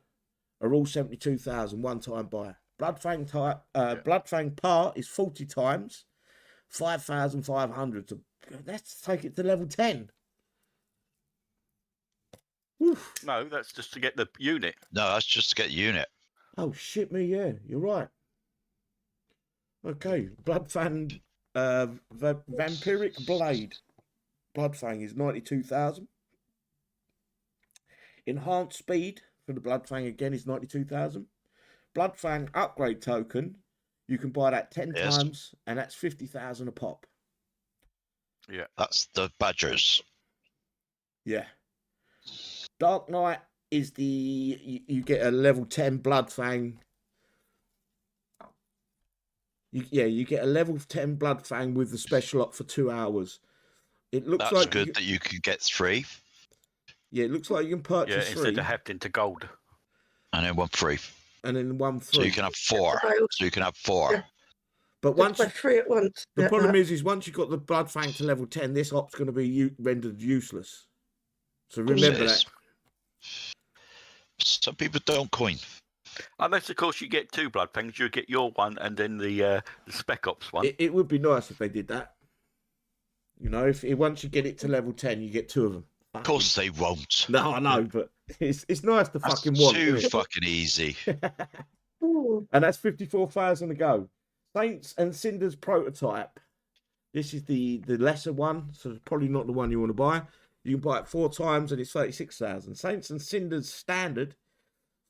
Speaker 1: are all 72,000 1 time buy. Bloodfang part is 40 times, 5,500. So let's take it to level 10. Oof.
Speaker 5: No, that's just to get the unit.
Speaker 6: No, that's just to get the unit.
Speaker 1: Oh shit me, yeah, you're right. Okay, Bloodfang, Vampiric Blade. Bloodfang is 92,000. Enhanced speed for the Bloodfang again is 92,000. Bloodfang upgrade token, you can buy that 10 times, and that's 50,000 a pop.
Speaker 5: Yeah,
Speaker 6: that's the Badgers.
Speaker 1: Yeah. Dark Knight is you get a level 10 Bloodfang. You get a level 10 Bloodfang with the special op for 2 hours. It looks
Speaker 6: That's
Speaker 1: like
Speaker 6: good that you can get 3.
Speaker 1: Yeah, it looks like you can purchase 3.
Speaker 5: Instead of hefting to gold.
Speaker 6: And then 1 free.
Speaker 1: And then 1 free.
Speaker 6: So you can have 4. So you can have 4.
Speaker 3: Yeah.
Speaker 1: But once
Speaker 3: 3 at once.
Speaker 1: The problem is once you've got the Bloodfang to level 10, this op's going to be rendered useless. So remember that.
Speaker 6: Some people don't coin.
Speaker 5: Unless, of course, you get 2 Bloodfangs, you get your one and then the Spec Ops one.
Speaker 1: It would be nice if they did that. You know, if once you get it to level 10, you get 2 of them.
Speaker 6: Of course they won't.
Speaker 1: No, I know, but it's nice to
Speaker 6: That's
Speaker 1: fucking want.
Speaker 6: Too fucking easy.
Speaker 1: And that's 54,000 to go. Saints and Cinders prototype. This is the lesser one, so it's probably not the one you want to buy. You can buy it 4 times and it's 36,000. Saints and Cinders standard,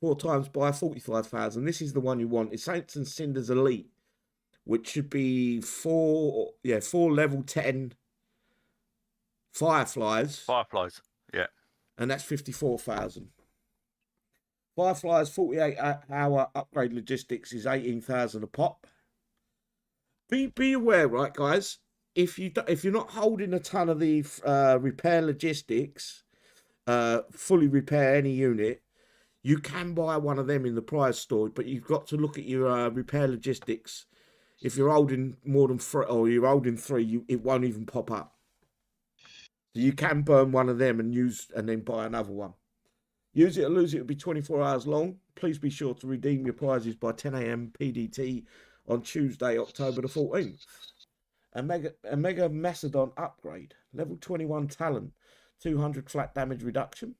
Speaker 1: 4 times buy 45,000. This is the one you want. It's Saints and Cinders Elite, which should be 4 level 10 Fireflies.
Speaker 5: Yeah.
Speaker 1: And that's 54,000. Fireflies 48-hour upgrade logistics is 18,000 a pop. Be aware, right, guys? If you're not holding a ton of the repair logistics, fully repair any unit, you can buy one of them in the prize store, but you've got to look at your repair logistics. If you're holding more than 3, or you're holding 3, it won't even pop up. So you can burn one of them and then buy another one. Use it or lose it will be 24 hours long. Please be sure to redeem your prizes by 10 a.m. PDT on Tuesday, October the 14th. A Mega Macedon upgrade. Level 21 talent, 200 flat damage reduction.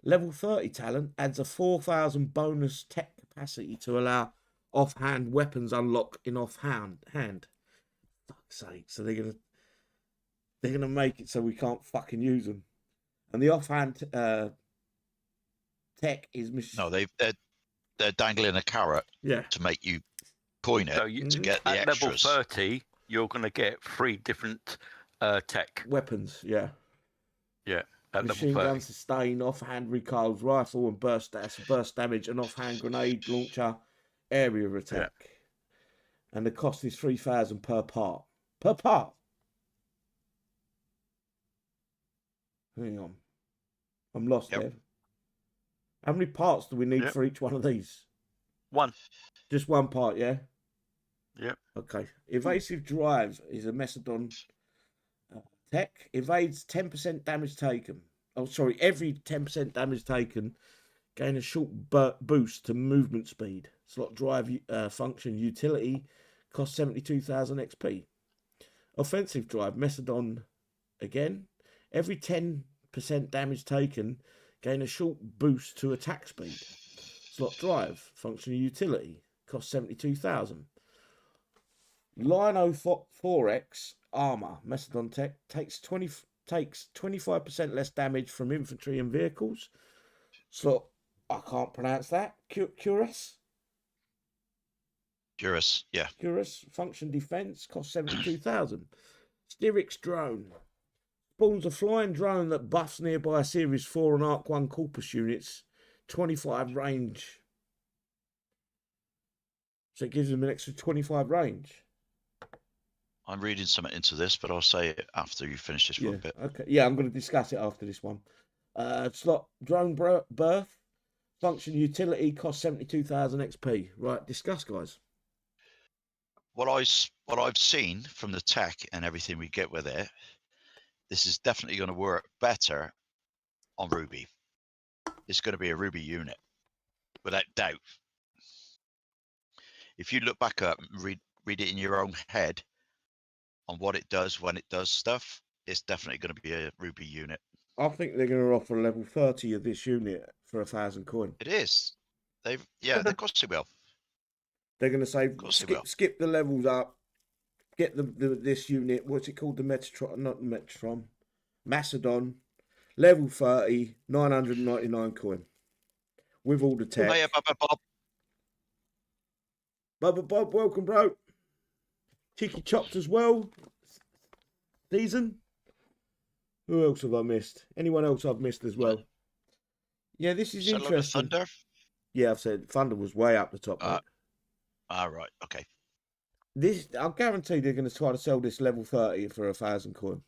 Speaker 1: Level 30 talent adds a 4,000 bonus tech capacity to allow offhand weapons unlock in offhand. Fuck's sake. So they're gonna make it so we can't fucking use them. And the offhand tech is
Speaker 6: No, they're dangling a carrot.
Speaker 1: Yeah.
Speaker 6: To make you coin it to get the
Speaker 5: at
Speaker 6: extras.
Speaker 5: Level 30, you're going to get 3 different tech
Speaker 1: weapons. Yeah.
Speaker 5: Yeah. At
Speaker 1: Machine
Speaker 5: level 30.
Speaker 1: gun sustain, offhand recoils, rifle and burst damage, and offhand grenade launcher, area attack. Yeah. And the cost is 3,000 per part. Per part. Hang on. I'm lost there. How many parts do we need for each one of these?
Speaker 5: 1.
Speaker 1: Just 1 part, yeah?
Speaker 5: Yep.
Speaker 1: Okay. Evasive drive is a Macedon tech. Evades 10% damage taken. every 10% damage taken, gain a short boost to movement speed. Slot drive function utility, cost 72,000 XP. Offensive drive, Metatron again. Every 10% damage taken, gain a short boost to attack speed. Slot drive, function utility, cost 72,000. Lino 4X armor, Metatron tech, takes 25% less damage from infantry and vehicles. Slot, I can't pronounce that. Cuirass,
Speaker 6: yeah.
Speaker 1: Cuirass, function defense, cost 72,000. Styrix drone. Spawns a flying drone that buffs nearby Series 4 and Arc 1 Corpus units, 25 range. So it gives them an extra 25 range.
Speaker 6: I'm reading something into this, but I'll say it after you finish this one bit.
Speaker 1: Okay. Yeah, I'm going to discuss it after this one. Slot drone birth. Function utility, cost 72,000 XP. Right, discuss, guys.
Speaker 6: What I've seen from the tech and everything we get with it, this is definitely going to work better on Ruby. It's going to be a Ruby unit, without doubt. If you look back up and read it in your own head on what it does when it does stuff, it's definitely going to be a Ruby unit.
Speaker 1: I think they're going to offer level 30 of this unit for 1,000 coin.
Speaker 6: It is. Of course they will.
Speaker 1: They're going to say skip the levels up, get this unit. What's it called? The Metatron, not the Metatron, Macedon, level 30, 999 coin, with all the tech.
Speaker 6: Hiya, Bob.
Speaker 1: Bob, welcome, bro. Cheeky Chopped as well. Season. Who else have I missed? Anyone else I've missed as well? Yeah, this is interesting.
Speaker 6: Thunder?
Speaker 1: Yeah, I've said Thunder was way up the top.
Speaker 6: Right, okay.
Speaker 1: I guarantee they're going to try to sell this level 30 for 1,000 coin.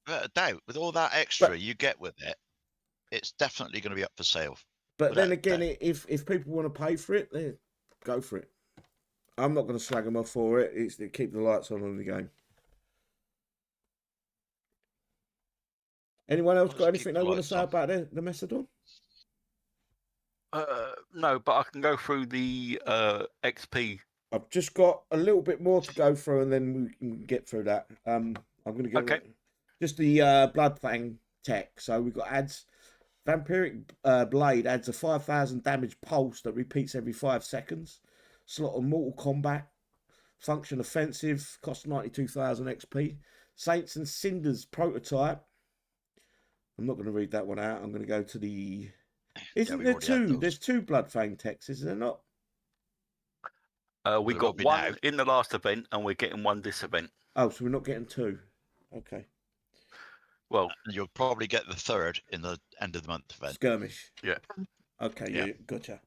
Speaker 6: Without a doubt, with all that extra you get with it, it's definitely going to be up for sale.
Speaker 1: But then again, if people want to pay for it, then go for it. I'm not going to slag them off for it. It's to keep the lights on the game. Anyone else got anything they want to say about the Macedon?
Speaker 5: No, but I can go through the XP. I've
Speaker 1: just got a little bit more to go through, and then we can get through that. I'm going to go just the Bloodfang tech. So we've got adds. Vampiric Blade adds a 5,000 damage pulse that repeats every 5 seconds. Slot on Mortal Kombat. Function offensive. Cost 92,000 XP. Saints and Cinders prototype. I'm not going to read that one out. I'm going to go to the... Isn't there two? There's two Bloodfang techs, is there not?
Speaker 5: We got one in the last event, and we're getting one this event.
Speaker 1: Oh, so we're not getting two. Okay.
Speaker 5: Well,
Speaker 6: you'll probably get the third in the end of the month event.
Speaker 1: Skirmish.
Speaker 5: Yeah.
Speaker 1: Okay, yeah, gotcha.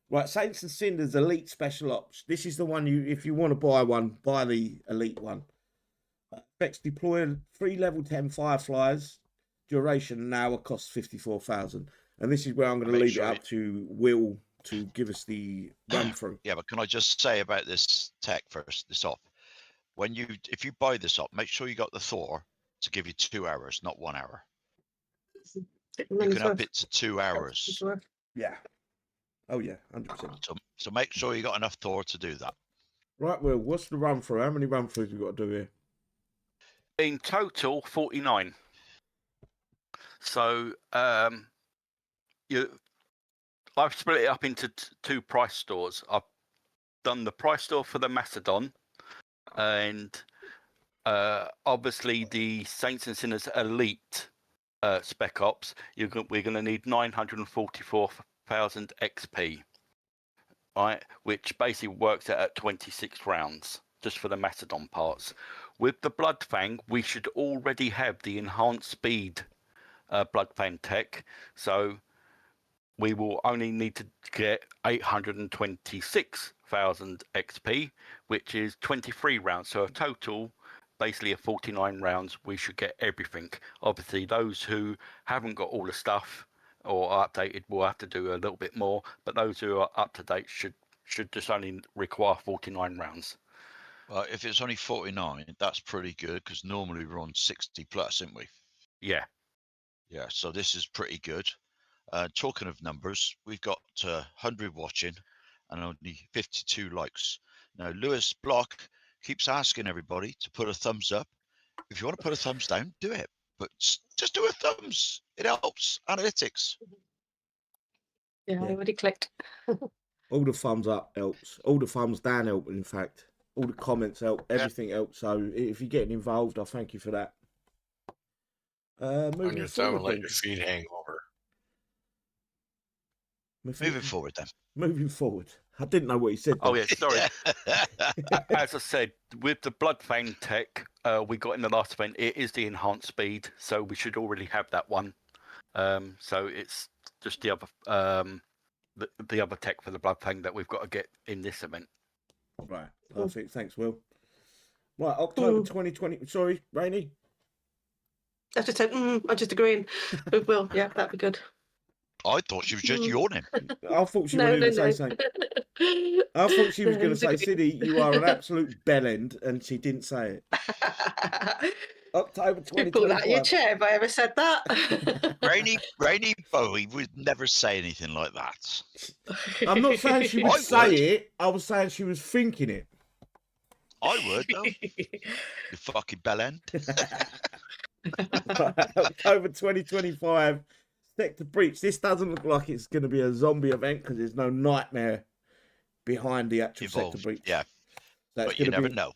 Speaker 1: Right, Saints and Cinders Elite Special Ops. This is the one if you want to buy one, buy the Elite one. Effects deploy 3 level 10 Fireflies. Duration an hour, costs 54,000. And this is where I'm going to leave it up to Will to give us the run through.
Speaker 6: Yeah, but can I just say about this tech first, this op? If you buy this op, make sure you got the Thor to give you 2 hours, not 1 hour. You can up it to 2 hours.
Speaker 1: Yeah. Oh yeah, 100%.
Speaker 6: So make sure you got enough Thor to do that.
Speaker 1: Right, Will, what's the run through? How many run throughs we got to do here?
Speaker 5: In total, 49. So I've split it up into 2 price stores. I've done the price store for the Macedon, and obviously the Saints and Sinners Elite Spec Ops. We're going to need 944,000 XP, right? Which basically works out at 26 rounds just for the Macedon parts. With the Bloodfang, we should already have the enhanced speed Bloodfang tech, so we will only need to get 826,000 XP, which is 23 rounds. So a total, basically, of 49 rounds, we should get everything. Obviously, those who haven't got all the stuff or are updated will have to do a little bit more, but those who are up to date should just only require 49 rounds.
Speaker 6: Well, if it's only 49, that's pretty good, because normally we're on 60 plus, aren't we?
Speaker 5: Yeah.
Speaker 6: Yeah, so this is pretty good. Talking of numbers, we've got 100 watching and only 52 likes. Now, Lewis Block keeps asking everybody to put a thumbs up. If you want to put a thumbs down, do it. But just do a thumbs. It helps. Analytics.
Speaker 3: Yeah, I already clicked.
Speaker 1: All the thumbs up helps. All the thumbs down help, in fact. All the comments help. Everything helps. So if you're getting involved, I thank you for that.
Speaker 2: On
Speaker 1: Moving
Speaker 2: your thumb and let
Speaker 1: forward,
Speaker 2: your feet hang over.
Speaker 6: Moving forward, then.
Speaker 1: Moving forward. I didn't know what he said.
Speaker 5: Oh, yeah, sorry. As I said, with the Bloodfang tech we got in the last event, it is the enhanced speed, so we should already have that one. So it's just the other tech for the Bloodfang that we've got to get in this event.
Speaker 1: Right, perfect. Thanks, Will. Right, October 2020. Sorry, Rainey?
Speaker 3: I just said, I'm just agreeing with Will. Yeah, that'd be good.
Speaker 6: I thought she was just yawning.
Speaker 1: I thought she wanted to say something. I thought she was going to say, Siddy, you are an absolute bellend, and she didn't say it. October 2020.
Speaker 3: Pull out your chair if I ever said that.
Speaker 6: Rainy Bowie would never say anything like that.
Speaker 1: I'm not saying she would say it. I was saying she was thinking it.
Speaker 6: I would, though. You fucking bellend.
Speaker 1: October 2025. Sector Breach. This doesn't look like it's going to be a zombie event because there's no nightmare behind the actual Sector Breach.
Speaker 6: Yeah,
Speaker 1: so
Speaker 6: but you never know.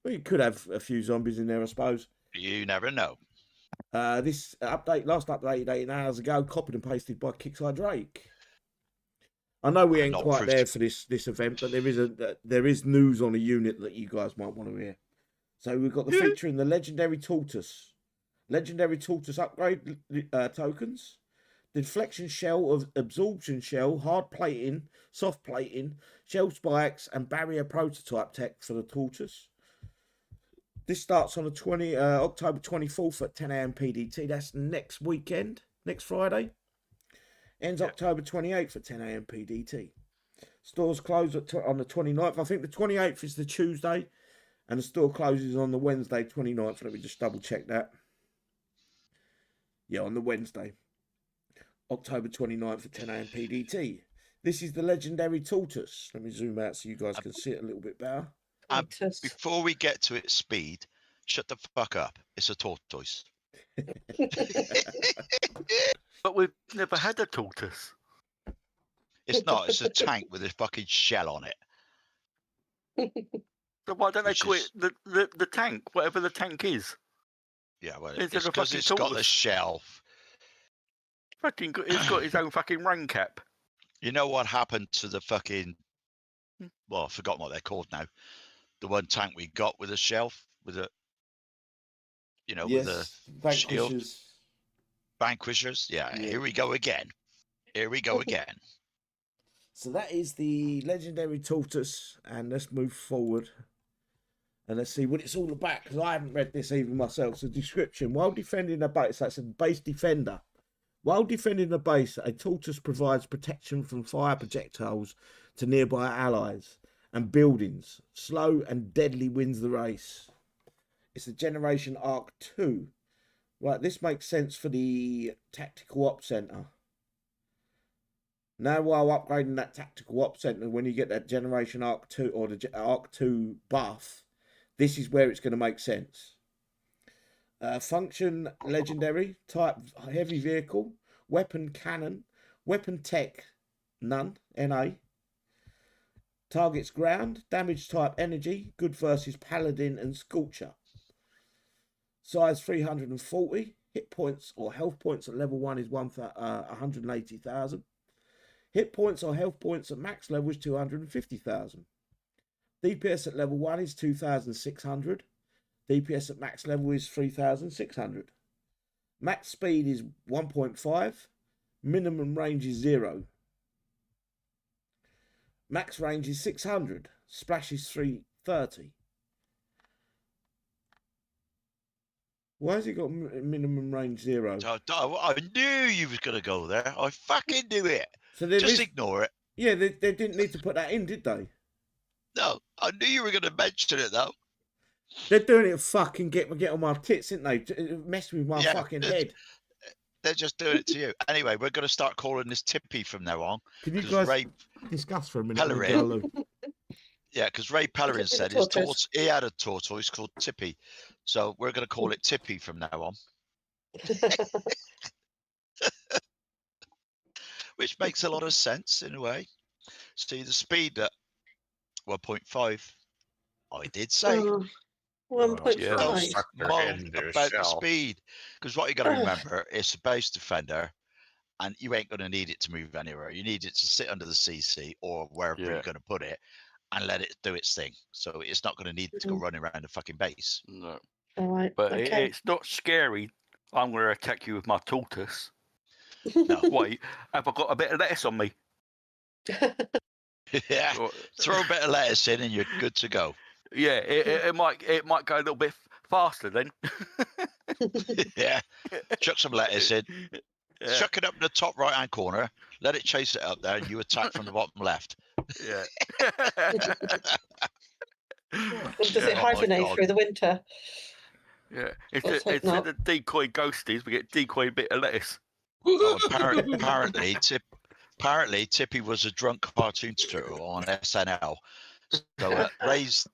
Speaker 1: Well, you could have a few zombies in there, I suppose.
Speaker 6: You never know.
Speaker 1: This update, last update 8 hours ago, copied and pasted by Kickside Drake. I know we ain't quite there for this event, but there is news on a unit that you guys might want to hear. So we've got the feature in the Legendary Tortoise. Legendary Tortoise upgrade tokens. Deflection shell, of absorption shell, hard plating, soft plating, shell spikes, and barrier prototype tech for the Tortoise. This starts on the October 24th at 10 a.m. PDT. That's next weekend, next Friday. Ends October 28th at 10 a.m. PDT. Stores close on the 29th. I think the 28th is the Tuesday, and the store closes on the Wednesday 29th. Let me just double check that. Yeah, on the Wednesday. October 29th at 10 a.m. PDT. This is the Legendary Tortoise. Let me zoom out so you guys can see it a little bit better.
Speaker 6: Before we get to its speed, shut the fuck up. It's a tortoise.
Speaker 5: But we've never had a tortoise.
Speaker 6: It's not. It's a tank with a fucking shell on it.
Speaker 5: So why don't they call it the tank, whatever the tank is?
Speaker 6: Yeah, well, it's because it's got the shell.
Speaker 5: It's got its own fucking rain cap.
Speaker 6: You know what happened to the fucking... Well, I've forgotten what they're called now. The one tank we got with a shelf, with a... You know, with a shield. Vanquishers. Yeah, here we go again. Here we go again.
Speaker 1: So that is the Legendary Tortoise, and let's move forward. And let's see what it's all about, because I haven't read this even myself. So description, while defending a base, that's a base defender. While defending the base, a Tortoise provides protection from fire projectiles to nearby allies and buildings. Slow and deadly wins the race. It's a Generation Arc 2. Right, this makes sense for the Tactical Op Center. Now, while upgrading that Tactical Op Center, when you get that Generation Arc 2 or the Arc 2 buff, this is where it's going to make sense. Function Legendary, type Heavy Vehicle, Weapon Cannon, Weapon Tech, none, NA. Targets ground, damage type Energy, good versus Paladin and Scorcher. Size 340, hit points or health points at level 1 is 180,000. Hit points or health points at max level is 250,000. DPS at level 1 is 2,600. DPS at max level is 3,600. Max speed is 1.5. Minimum range is 0. Max range is 600. Splash is 330. Why has it got minimum range 0?
Speaker 6: I knew you was going to go there. I fucking knew it.
Speaker 1: So
Speaker 6: just ignore it.
Speaker 1: Yeah, they didn't need to put that in, did they?
Speaker 6: No, I knew you were going to mention it, though.
Speaker 1: They're doing it to fucking get on my tits, aren't they? Mess with my fucking head.
Speaker 6: they're just doing it to you. Anyway, we're going to start calling this Tippy from now on.
Speaker 1: Can you
Speaker 6: 'cause
Speaker 1: guys
Speaker 6: Ray,
Speaker 1: discuss for a minute?
Speaker 6: Pellerin. Yeah, because Ray Pellerin
Speaker 3: Tippy
Speaker 6: said
Speaker 3: the tortoise.
Speaker 6: he had a tortoise called Tippy. So we're going to call it Tippy from now on, which makes a lot of sense in a way. See, the speed at 1.5, I did say.
Speaker 3: Oh, 1.5.
Speaker 6: About the speed. Because what you got to remember, it's a base defender, and you ain't going to need it to move anywhere. You need it to sit under the CC or wherever you're going to put it and let it do its thing. So it's not going to need to go running around the fucking base.
Speaker 5: No.
Speaker 3: All right.
Speaker 5: But
Speaker 3: Okay.
Speaker 5: it's not scary. I'm going to attack you with my tortoise.
Speaker 6: No.
Speaker 5: Wait, have I got a bit of lettuce on me?
Speaker 6: Yeah. Throw a bit of lettuce in and you're good to go.
Speaker 5: Yeah, it might go a little bit faster then.
Speaker 6: Yeah. Chuck some lettuce in.
Speaker 5: Yeah.
Speaker 6: Chuck it up in the top right hand corner. Let it chase it up there and you attack from the bottom left.
Speaker 5: Yeah.
Speaker 3: Does it hibernate through the winter?
Speaker 5: Yeah. Instead of decoy ghosties, we get decoy bit of lettuce.
Speaker 6: Oh, apparently Tippy was a drunk cartoon turtle on SNL. So Ray's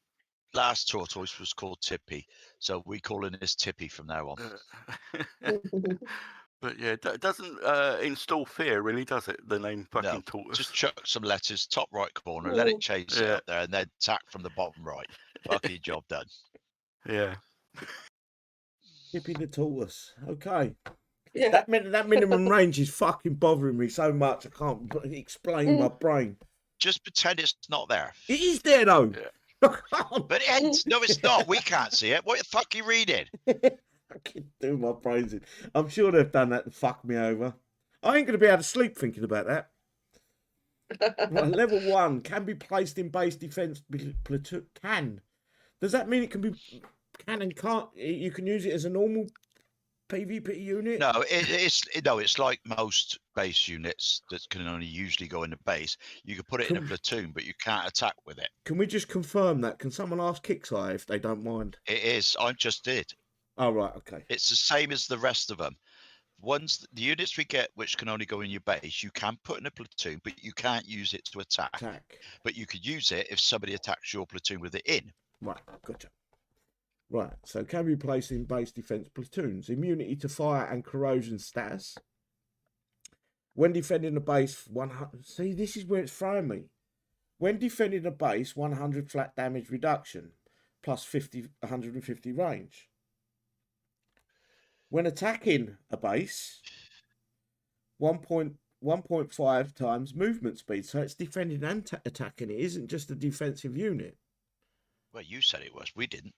Speaker 6: last tortoise was called Tippy. So we calling this Tippy from now on.
Speaker 5: But yeah, it doesn't install fear, really, does it? The name fucking tortoise.
Speaker 6: Just chuck some lettuce, top right corner, let it chase it up there, and then attack from the bottom right. Fucking job done.
Speaker 5: Yeah.
Speaker 1: Tippy the tortoise. Okay.
Speaker 3: Yeah.
Speaker 1: That minimum range is fucking bothering me so much. I can't explain my brain.
Speaker 6: Just pretend it's not there.
Speaker 1: It is there though.
Speaker 5: Yeah.
Speaker 6: But no, it's not. We can't see it. What the fuck are you reading?
Speaker 1: I can do my brains in. I'm sure they've done that to fuck me over. I ain't going to be able to sleep thinking about that. Right, level 1 can be placed in base defense platoon. Can. Does that mean it can be? Can and can't? You can use it as a normal PvP unit?
Speaker 6: No, it's like most base units that can only usually go in the base. You can put it in a platoon, but you can't attack with it.
Speaker 1: Can we just confirm that? Can someone ask Kickseye if they don't mind?
Speaker 6: It is. I just did.
Speaker 1: Oh, right, okay.
Speaker 6: It's the same as the rest of them. The units we get, which can only go in your base, you can put in a platoon, but you can't use it to attack. But you could use it if somebody attacks your platoon with it in.
Speaker 1: Right, gotcha. Right, so can be placed in base defense platoons. Immunity to fire and corrosion status. When defending a base, 100. See, this is where it's throwing me. When defending a base, 100 flat damage reduction, plus 150 range. When attacking a base, 1.5 times movement speed. So it's defending and attacking. It isn't just a defensive unit.
Speaker 6: Well, you said it was. We didn't.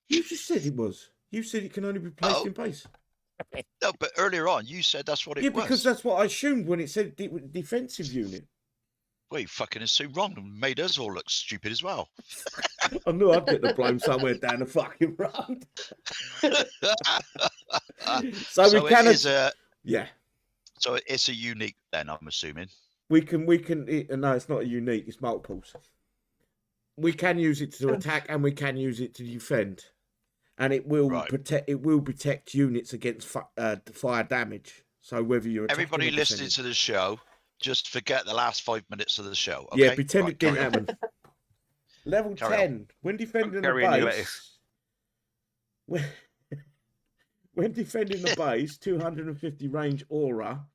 Speaker 1: You just said it was. You said it can only be placed in base.
Speaker 6: No, but earlier on you said that's what it was.
Speaker 1: Yeah, because that's what I assumed when it said defensive unit.
Speaker 6: Well, you fucking assumed wrong and made us all look stupid as well.
Speaker 1: I knew I'd get the blame somewhere down the fucking road. So we can. Yeah.
Speaker 6: So it's a unique then, I'm assuming.
Speaker 1: We can. No, it's not a unique. It's multiples. We can use it to attack and we can use it to defend, and it will protect. It will protect units against fire damage. So whether you're
Speaker 6: everybody listening to the show, just forget the last 5 minutes of the show. Okay?
Speaker 1: Yeah, pretend it didn't happen. Level 10. When defending a base. When defending the base, 250 range aura,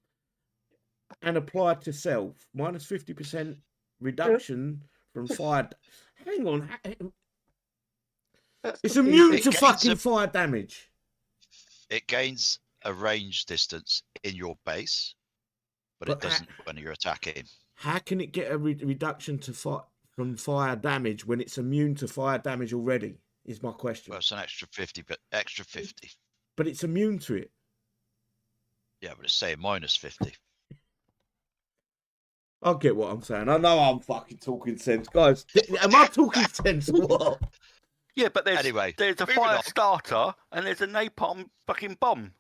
Speaker 1: and applied to self, minus 50% reduction from fire. Hang on. It's immune to fucking fire damage.
Speaker 6: It gains a range distance in your base, but it doesn't when you're attacking.
Speaker 1: How can it get a reduction to from fire damage when it's immune to fire damage already? Is my question.
Speaker 6: Well, it's an extra 50, but extra 50.
Speaker 1: But it's immune to it.
Speaker 6: Yeah, but it's saying minus 50.
Speaker 1: I get what I'm saying. I know I'm fucking talking sense, guys. Am I talking sense or what?
Speaker 5: Yeah, but there's a fire starter and there's a napalm fucking bomb.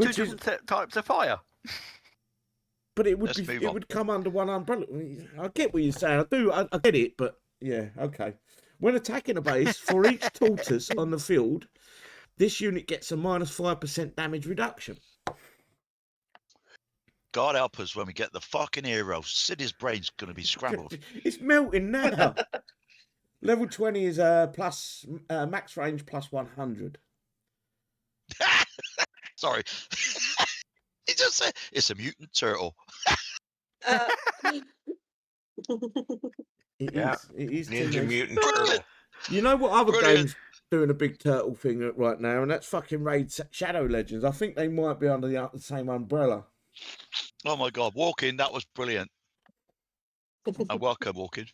Speaker 5: Two different types of fire.
Speaker 1: But it would come under one umbrella. I get what you're saying. I do. I get it. But yeah, okay. When attacking a base, for each tortoise on the field, this unit gets a minus 5% damage reduction.
Speaker 6: God help us when we get the fucking hero. Sid's brain's going to be scrambled.
Speaker 1: It's melting now. Level 20 is plus max range plus 100.
Speaker 6: Sorry. He just said it's a mutant turtle.
Speaker 1: It
Speaker 2: Yeah.
Speaker 1: is
Speaker 2: Ninja
Speaker 1: teenage.
Speaker 2: Mutant Turtle.
Speaker 1: You know what other
Speaker 6: Brilliant.
Speaker 1: game's doing a big turtle thing right now, and that's fucking Raid Shadow Legends. I think they might be under the same umbrella.
Speaker 6: Oh my God, Walking, that was brilliant. And welcome, Walking.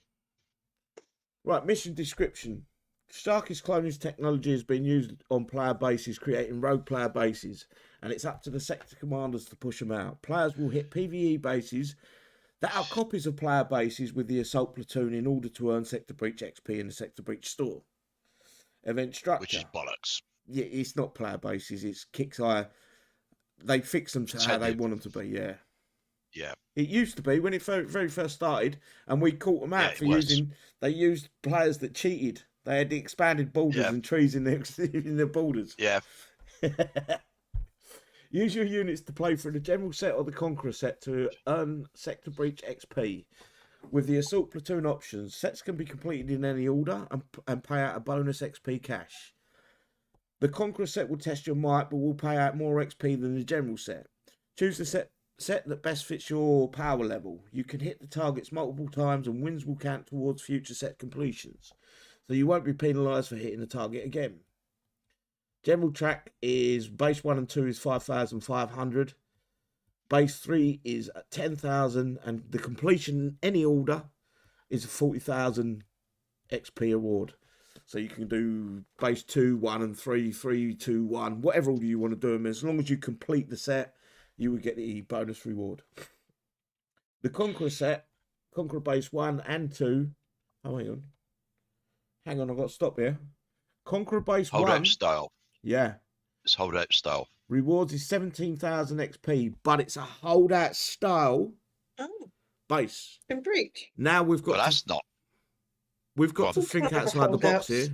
Speaker 1: Right, mission description. Starkist cloning technology has been used on player bases, creating rogue player bases, and it's up to the sector commanders to push them out. Players will hit PvE bases that are copies of player bases with the assault platoon in order to earn Sector Breach XP in the Sector Breach store. Event structure.
Speaker 6: Which is bollocks.
Speaker 1: Yeah, it's not player bases, it's Kicks Eye. They fix them to how they want them to be, yeah.
Speaker 6: Yeah.
Speaker 1: It used to be when it very first started, and we caught them out
Speaker 6: Yeah,
Speaker 1: for
Speaker 6: it was.
Speaker 1: using. They used players that cheated. They had the expanded borders
Speaker 6: Yeah.
Speaker 1: and trees in their borders.
Speaker 6: Yeah.
Speaker 1: Use your units to play through the general set or the Conqueror set to earn Sector Breach XP. With the Assault Platoon options, sets can be completed in any order and pay out a bonus XP cash. The Conqueror set will test your might, but will pay out more XP than the general set. Choose the set that best fits your power level. You can hit the targets multiple times and wins will count towards future set completions. So you won't be penalised for hitting the target again. General track is base 1 and 2 is 5,500. Base 3 is 10,000 and the completion in any order is a 40,000 XP award. So you can do base 2, 1 and 3, 3, 2, 1, whatever order you want to do them. As long as you complete the set, you will get the bonus reward. The Conqueror set, Conqueror base 1 and 2. Oh, hang on, I've got to stop here. Conqueror base 1.
Speaker 6: Hold out style.
Speaker 1: Yeah.
Speaker 6: It's hold out style.
Speaker 1: Rewards is 17,000 XP, but it's a holdout style base.
Speaker 3: In Breach.
Speaker 1: Now we've got.
Speaker 6: Well, that's not.
Speaker 1: We've got to think outside the box here.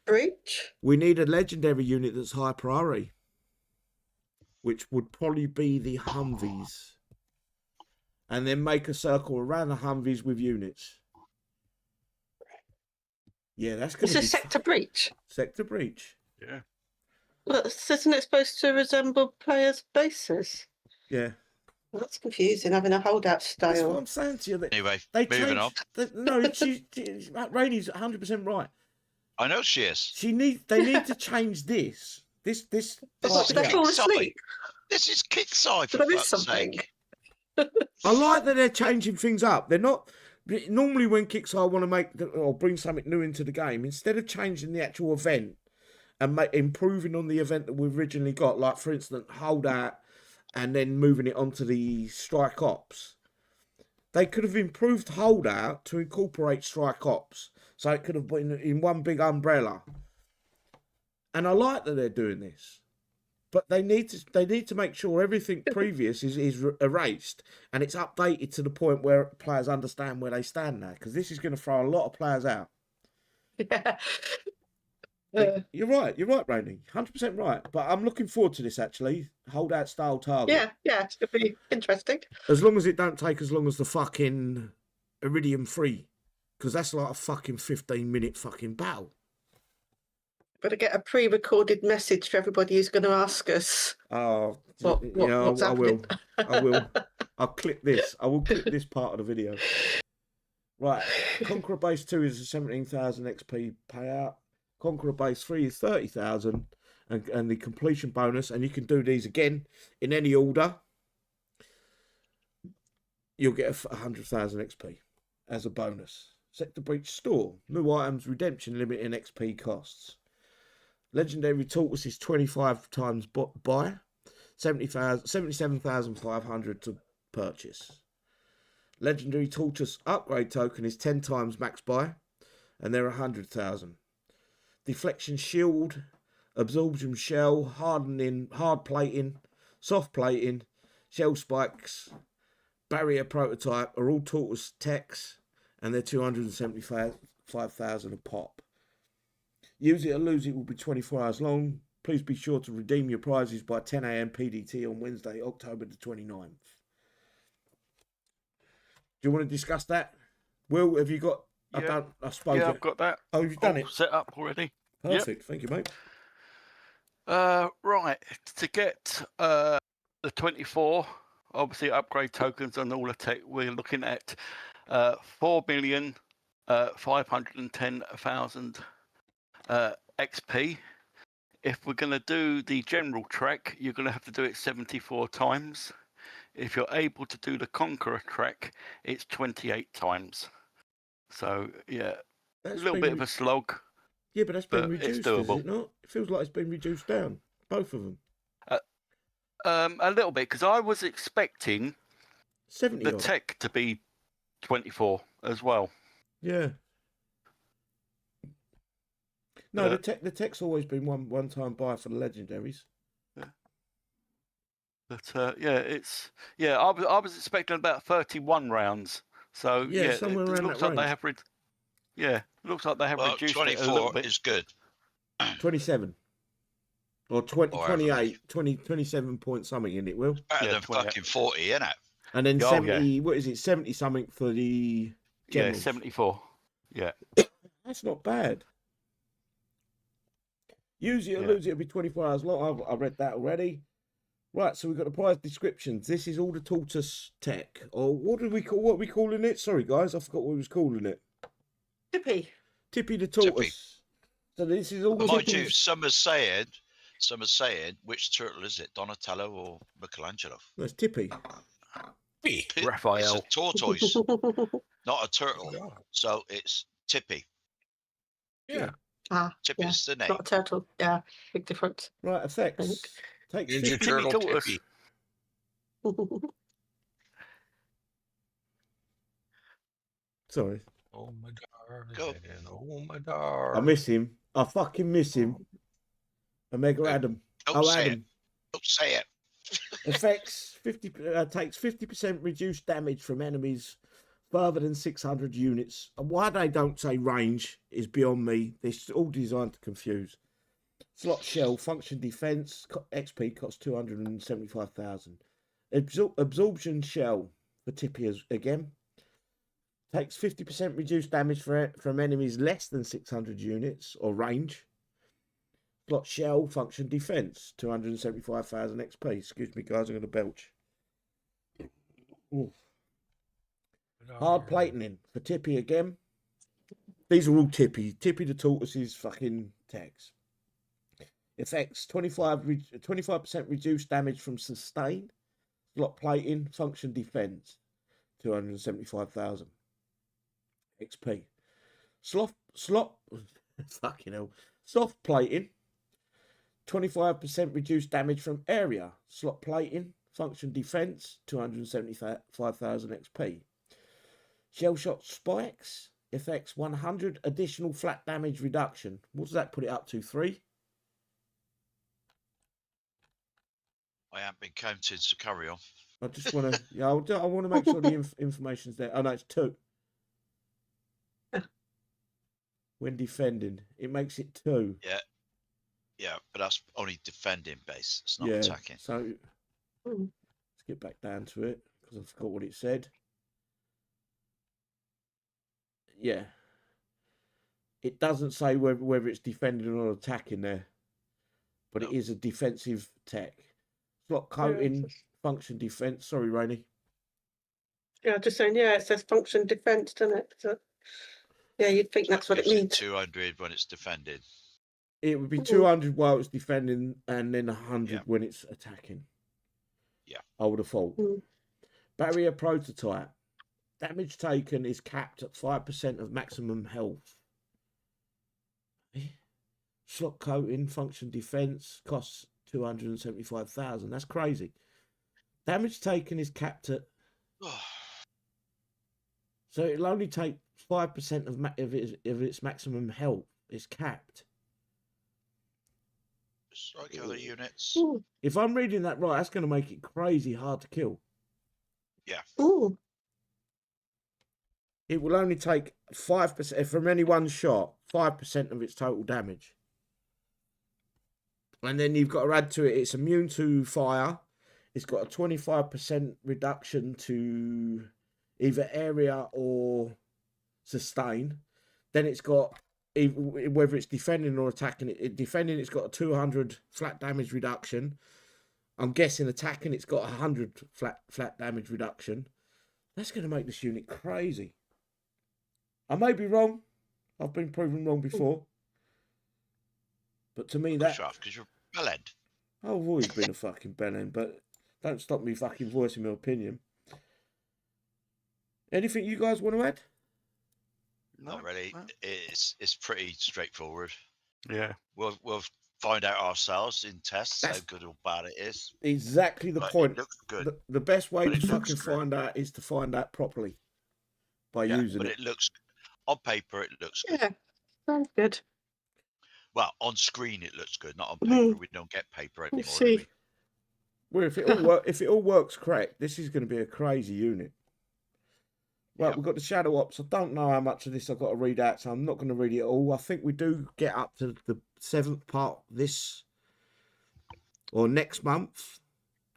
Speaker 3: Breach.
Speaker 1: We need a legendary unit that's high priority, which would probably be the Humvees, and then make a circle around the Humvees with units. Yeah, that's going to be
Speaker 3: It's a Sector Breach.
Speaker 1: Sector Breach.
Speaker 6: Yeah.
Speaker 3: Well, isn't it supposed to resemble players' bases?
Speaker 1: Yeah.
Speaker 3: Well, that's confusing, having a holdout style.
Speaker 1: That's what I'm saying to you.
Speaker 6: Anyway,
Speaker 1: they
Speaker 6: moving on.
Speaker 1: No, Rainey's 100% right.
Speaker 6: I know she is.
Speaker 1: They need to change this. This.
Speaker 6: This
Speaker 3: What,
Speaker 6: is
Speaker 3: did they fall
Speaker 6: Kickside.
Speaker 3: asleep?
Speaker 6: This is Kickside, for
Speaker 3: Did I miss
Speaker 6: fuck's
Speaker 3: something?
Speaker 6: sake.
Speaker 1: I like that they're changing things up. They're not. Normally, when Kickstarter want to make or bring something new into the game, instead of changing the actual event and improving on the event that we've originally got, like for instance, Holdout, and then moving it onto the Strike Ops, they could have improved Holdout to incorporate Strike Ops, so it could have been in one big umbrella. And I like that they're doing this. But they need to make sure everything previous is erased and it's updated to the point where players understand where they stand now. Because this is going to throw a lot of players out.
Speaker 3: Yeah.
Speaker 1: You're right, Rainey. 100% right. But I'm looking forward to this actually. Holdout style target.
Speaker 3: Yeah, it's going to be interesting.
Speaker 1: As long as it don't take as long as the fucking Iridium 3. Because that's like a fucking 15-minute fucking battle.
Speaker 3: Got to get a pre-recorded message for everybody who's going to ask us.
Speaker 1: Oh,
Speaker 3: What's
Speaker 1: I will.
Speaker 3: happening?
Speaker 1: I'll clip this. I will clip this part of the video. Right. Conqueror Base 2 is a 17,000 XP payout. Conqueror Base 3 is 30,000 and the completion bonus. And you can do these again in any order. You'll get 100,000 XP as a bonus. Sector Breach Store. New items, redemption limit and XP costs. Legendary Tortoise is 25 times buy, 77,500 to purchase. Legendary Tortoise upgrade token is 10 times max buy, and they're 100,000. Deflection shield, absorption shell, hard plating, soft plating, shell spikes, barrier prototype are all Tortoise techs, and they're 275,000 a pop. Use it or lose it will be 24 hours long. Please be sure to redeem your prizes by 10 a.m. PDT on Wednesday, October the 29th. Do you want to discuss that? Will, have you got...
Speaker 5: Yeah.
Speaker 1: I suppose...
Speaker 5: Yeah, I've got that.
Speaker 1: Oh, you've done it?
Speaker 5: Set up already.
Speaker 1: Perfect. Yep. Thank you, mate.
Speaker 5: Right. To get the 24, obviously upgrade tokens on all the tech, we're looking at 4,510,000 XP. If we're going to do the general track, you're going to have to do it 74 times. If you're able to do the Conqueror track, it's 28 times. So, yeah, a little bit of a slog.
Speaker 1: Yeah, but that's been reduced, is it not? It feels like it's been reduced down, both of them.
Speaker 5: A little bit, because I was expecting
Speaker 1: 70
Speaker 5: the tech to be 24 as well.
Speaker 1: Yeah. No, the tech's always been one time buy for the legendaries.
Speaker 5: Yeah. But I was expecting about 31 rounds. So yeah,
Speaker 1: somewhere around
Speaker 5: looks
Speaker 1: that
Speaker 5: like
Speaker 1: range.
Speaker 5: Looks like they have reduced
Speaker 6: 24
Speaker 5: it a little bit.
Speaker 6: is good.
Speaker 1: 27 or 28, 27 point something in it, Will.
Speaker 6: It's better than
Speaker 5: 28.
Speaker 6: fucking 40, isn't it?
Speaker 1: And then 70. What is it? 70 something for the generals.
Speaker 5: Yeah, 74. Yeah,
Speaker 1: that's not bad. Use it or lose it. It'll be 24 hours long. I read that already. Right, so we've got the prize descriptions. This is all the Tortoise tech. Or what are we calling it? Sorry, guys, I forgot what we was calling it.
Speaker 3: Tippy.
Speaker 1: Tippy the Tortoise.
Speaker 6: Tippy.
Speaker 1: So this is all.
Speaker 6: Mind you, some are saying, which turtle is it? Donatello or Michelangelo?
Speaker 1: No, it's Tippy.
Speaker 5: Raphael.
Speaker 6: It's a tortoise, not a turtle. So it's Tippy.
Speaker 1: Yeah.
Speaker 6: Tippy's the name.
Speaker 3: Not a turtle. Yeah, big difference.
Speaker 1: Right, effects. Take
Speaker 2: Ninja Turtle Tippy.
Speaker 1: Sorry.
Speaker 2: Oh my darling.
Speaker 6: Go.
Speaker 2: Oh my darling.
Speaker 1: I miss him. I fucking miss him. Omega Adam.
Speaker 6: Don't say
Speaker 1: Adam.
Speaker 6: it. Don't say it.
Speaker 1: Effects 50 takes 50% reduced damage from enemies further than 600 units. And why they don't say range is beyond me. It's all designed to confuse. Slot shell function defense XP costs 275,000. Absorption shell for Tippy again takes 50% reduced damage from enemies less than 600 units or range. Slot shell function defense 275,000 XP. Excuse me, guys, I'm going to belch. Ooh. Hard plating for Tippy again. These are all Tippy. Tippy the Tortoise's fucking tags. Effects 25% reduced damage from sustain. Slot plating function defense 275,000 XP. Slot fucking hell. Soft plating 25% reduced damage from area. Slot plating function defense 275,000 XP. Shell shot spikes effects 100 additional flat damage reduction. What does that put it up to? 3?
Speaker 6: I haven't been counted, so carry on.
Speaker 1: I just want to, I want to make sure the information's there. Oh no, it's 2. When defending, it makes it 2.
Speaker 6: Yeah, but that's only defending base. It's not attacking.
Speaker 1: So let's get back down to it because I forgot what it said. Yeah, it doesn't say whether it's defending or attacking there, but it is a defensive tech. Slot coating function defense. Sorry, Rainey.
Speaker 3: Yeah, just saying. Yeah, it says function defense, doesn't it? So, yeah, you'd think that's what it means.
Speaker 6: 200 when it's defended.
Speaker 1: It would be 200 while it's defending, and then 100 when it's attacking.
Speaker 6: Yeah,
Speaker 1: I would have thought. Barrier prototype. Damage taken is capped at 5% of maximum health. Slot coating function defense costs 275,000. That's crazy. Damage taken is capped at. So it'll only take 5% of its maximum health. It's capped.
Speaker 6: Strike other units.
Speaker 1: If I'm reading that right, that's going to make it crazy hard to kill.
Speaker 6: Yeah.
Speaker 3: Ooh.
Speaker 1: It will only take 5% from any one shot, 5% of its total damage. And then you've got to add to it, it's immune to fire. It's got a 25% reduction to either area or sustain. Then it's got, whether it's defending or attacking, defending it's got a 200 flat damage reduction. I'm guessing attacking it's got 100 flat damage reduction. That's going to make this unit crazy. I may be wrong. I've been proven wrong before. But to me, that...
Speaker 6: because you're a bellend.
Speaker 1: I've always been a fucking bellend, but don't stop me fucking voicing my opinion. Anything you guys want to add?
Speaker 6: Not really. No. It's pretty straightforward.
Speaker 5: Yeah.
Speaker 6: We'll find out ourselves in tests how good or bad it is.
Speaker 1: Exactly the point.
Speaker 6: It looks good.
Speaker 1: The best way to fucking find out is to find out properly by using it.
Speaker 6: But it looks, on paper, it looks good.
Speaker 3: Yeah, sounds good.
Speaker 6: Well, on screen it looks good, not on paper. We don't get paper anymore.
Speaker 3: See.
Speaker 1: Well, if it all works correct, this is going to be a crazy unit. Well, we've got the Shadow Ops. I don't know how much of this I've got to read out, so I'm not going to read it all. I think we do get up to the 7th part this or next month,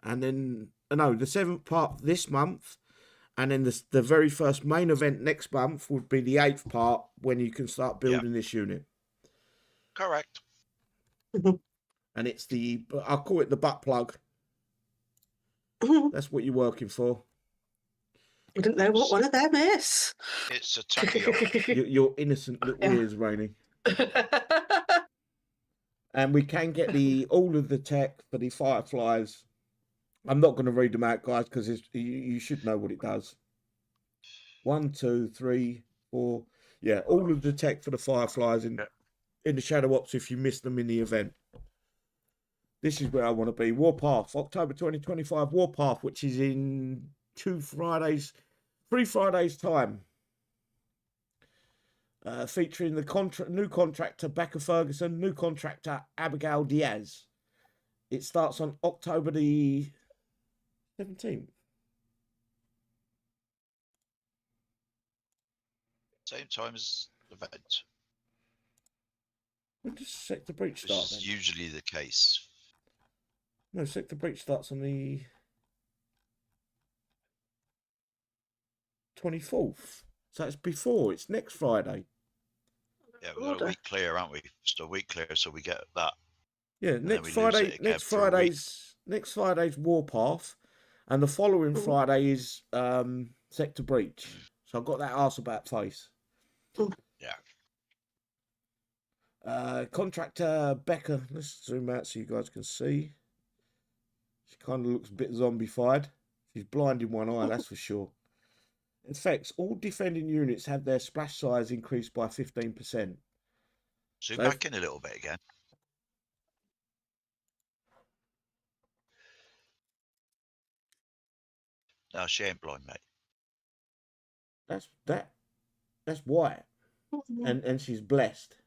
Speaker 1: and then the 7th part this month, and then the very first main event next month would be the 8th part when you can start building this unit.
Speaker 6: Correct.
Speaker 1: And it's I'll call it the butt plug. That's what you're working for.
Speaker 3: I didn't know what one of them is.
Speaker 6: It's a tacky.
Speaker 1: Your innocent little ears, Rainey. And we can get all of the tech for the Fireflies. I'm not going to read them out, guys, because you should know what it does. 1, 2, 3, 4. Yeah, all of the tech for the Fireflies in the Shadow Ops if you miss them in the event. This is where I want to be. Warpath, October 2025. Warpath, which is in 3 Fridays time. Featuring the new contractor Becca Ferguson, new contractor Abigail Diaz. It starts on October the 17th.
Speaker 6: Same time as the event.
Speaker 1: When does Sector Breach start?
Speaker 6: Which is usually the case.
Speaker 1: No, Sector Breach starts on the 24th. So it's before. It's next Friday.
Speaker 6: Yeah, we've got a week clear, aren't we? Just a week clear, so we get that.
Speaker 1: Yeah, next Friday. Next Friday's Warpath, and the following Friday is Sector Breach. So I've got that arse about face.
Speaker 6: Yeah.
Speaker 1: Contractor Becca. Let's zoom out so you guys can see. She kind of looks a bit zombified. She's blind in one eye, that's for sure. Effects. All defending units have their splash size increased by 15%.
Speaker 6: Zoom back in a little bit again. No, she ain't blind, mate.
Speaker 1: That's white. And she's blessed.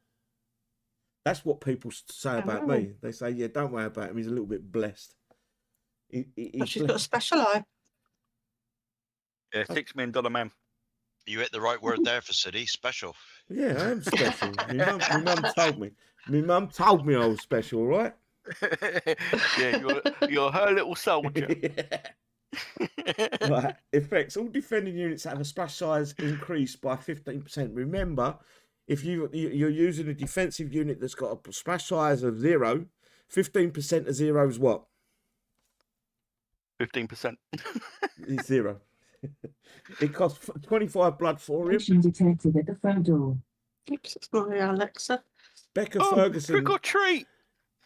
Speaker 1: That's what people say about me. They say, yeah, don't worry about him. He's a little bit blessed.
Speaker 3: She's got a special eye.
Speaker 5: Yeah, $6 million man.
Speaker 6: You hit the right word there for City. Special.
Speaker 1: Yeah, I am special. My mum told me. My mum told me I was special, right?
Speaker 5: Yeah, you're her little soldier.
Speaker 1: Right. Effects. All defending units have a splash size increased by 15%. Remember, if you're using a defensive unit that's got a splash size of 0, 15% of 0 is what?
Speaker 5: 15%.
Speaker 1: It's 0. It costs 25 blood for him.
Speaker 7: Detected at the front door.
Speaker 3: Oops, it's my Alexa.
Speaker 1: Becca Ferguson.
Speaker 5: Trick or treat.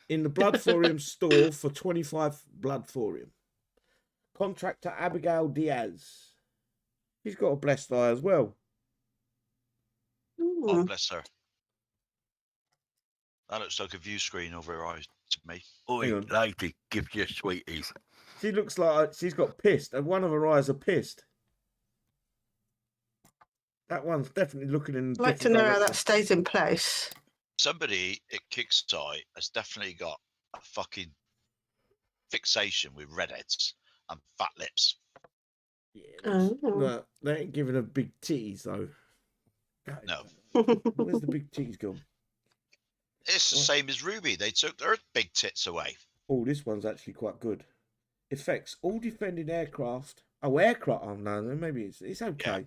Speaker 1: In the blood thorium store for 25 blood thorium. Contractor Abigail Diaz. She's got a blessed eye as well.
Speaker 6: Oh, bless her. That looks like a view screen over her eyes to me.
Speaker 5: Oi, lady, give you sweeties.
Speaker 1: She looks like she's got pissed, and one of her eyes are pissed. That one's definitely looking in.
Speaker 3: I'd like to know how that stays in place.
Speaker 6: Somebody at Kickstarter has definitely got a fucking fixation with redheads and fat lips.
Speaker 1: Yeah, no, they ain't giving her big titties though.
Speaker 6: No.
Speaker 1: Where's the big titties gone?
Speaker 6: It's the same as Ruby. They took their big tits away.
Speaker 1: Oh, this one's actually quite good. Effects all defending aircraft. Oh, aircraft. Oh no, maybe it's okay.
Speaker 6: Yeah.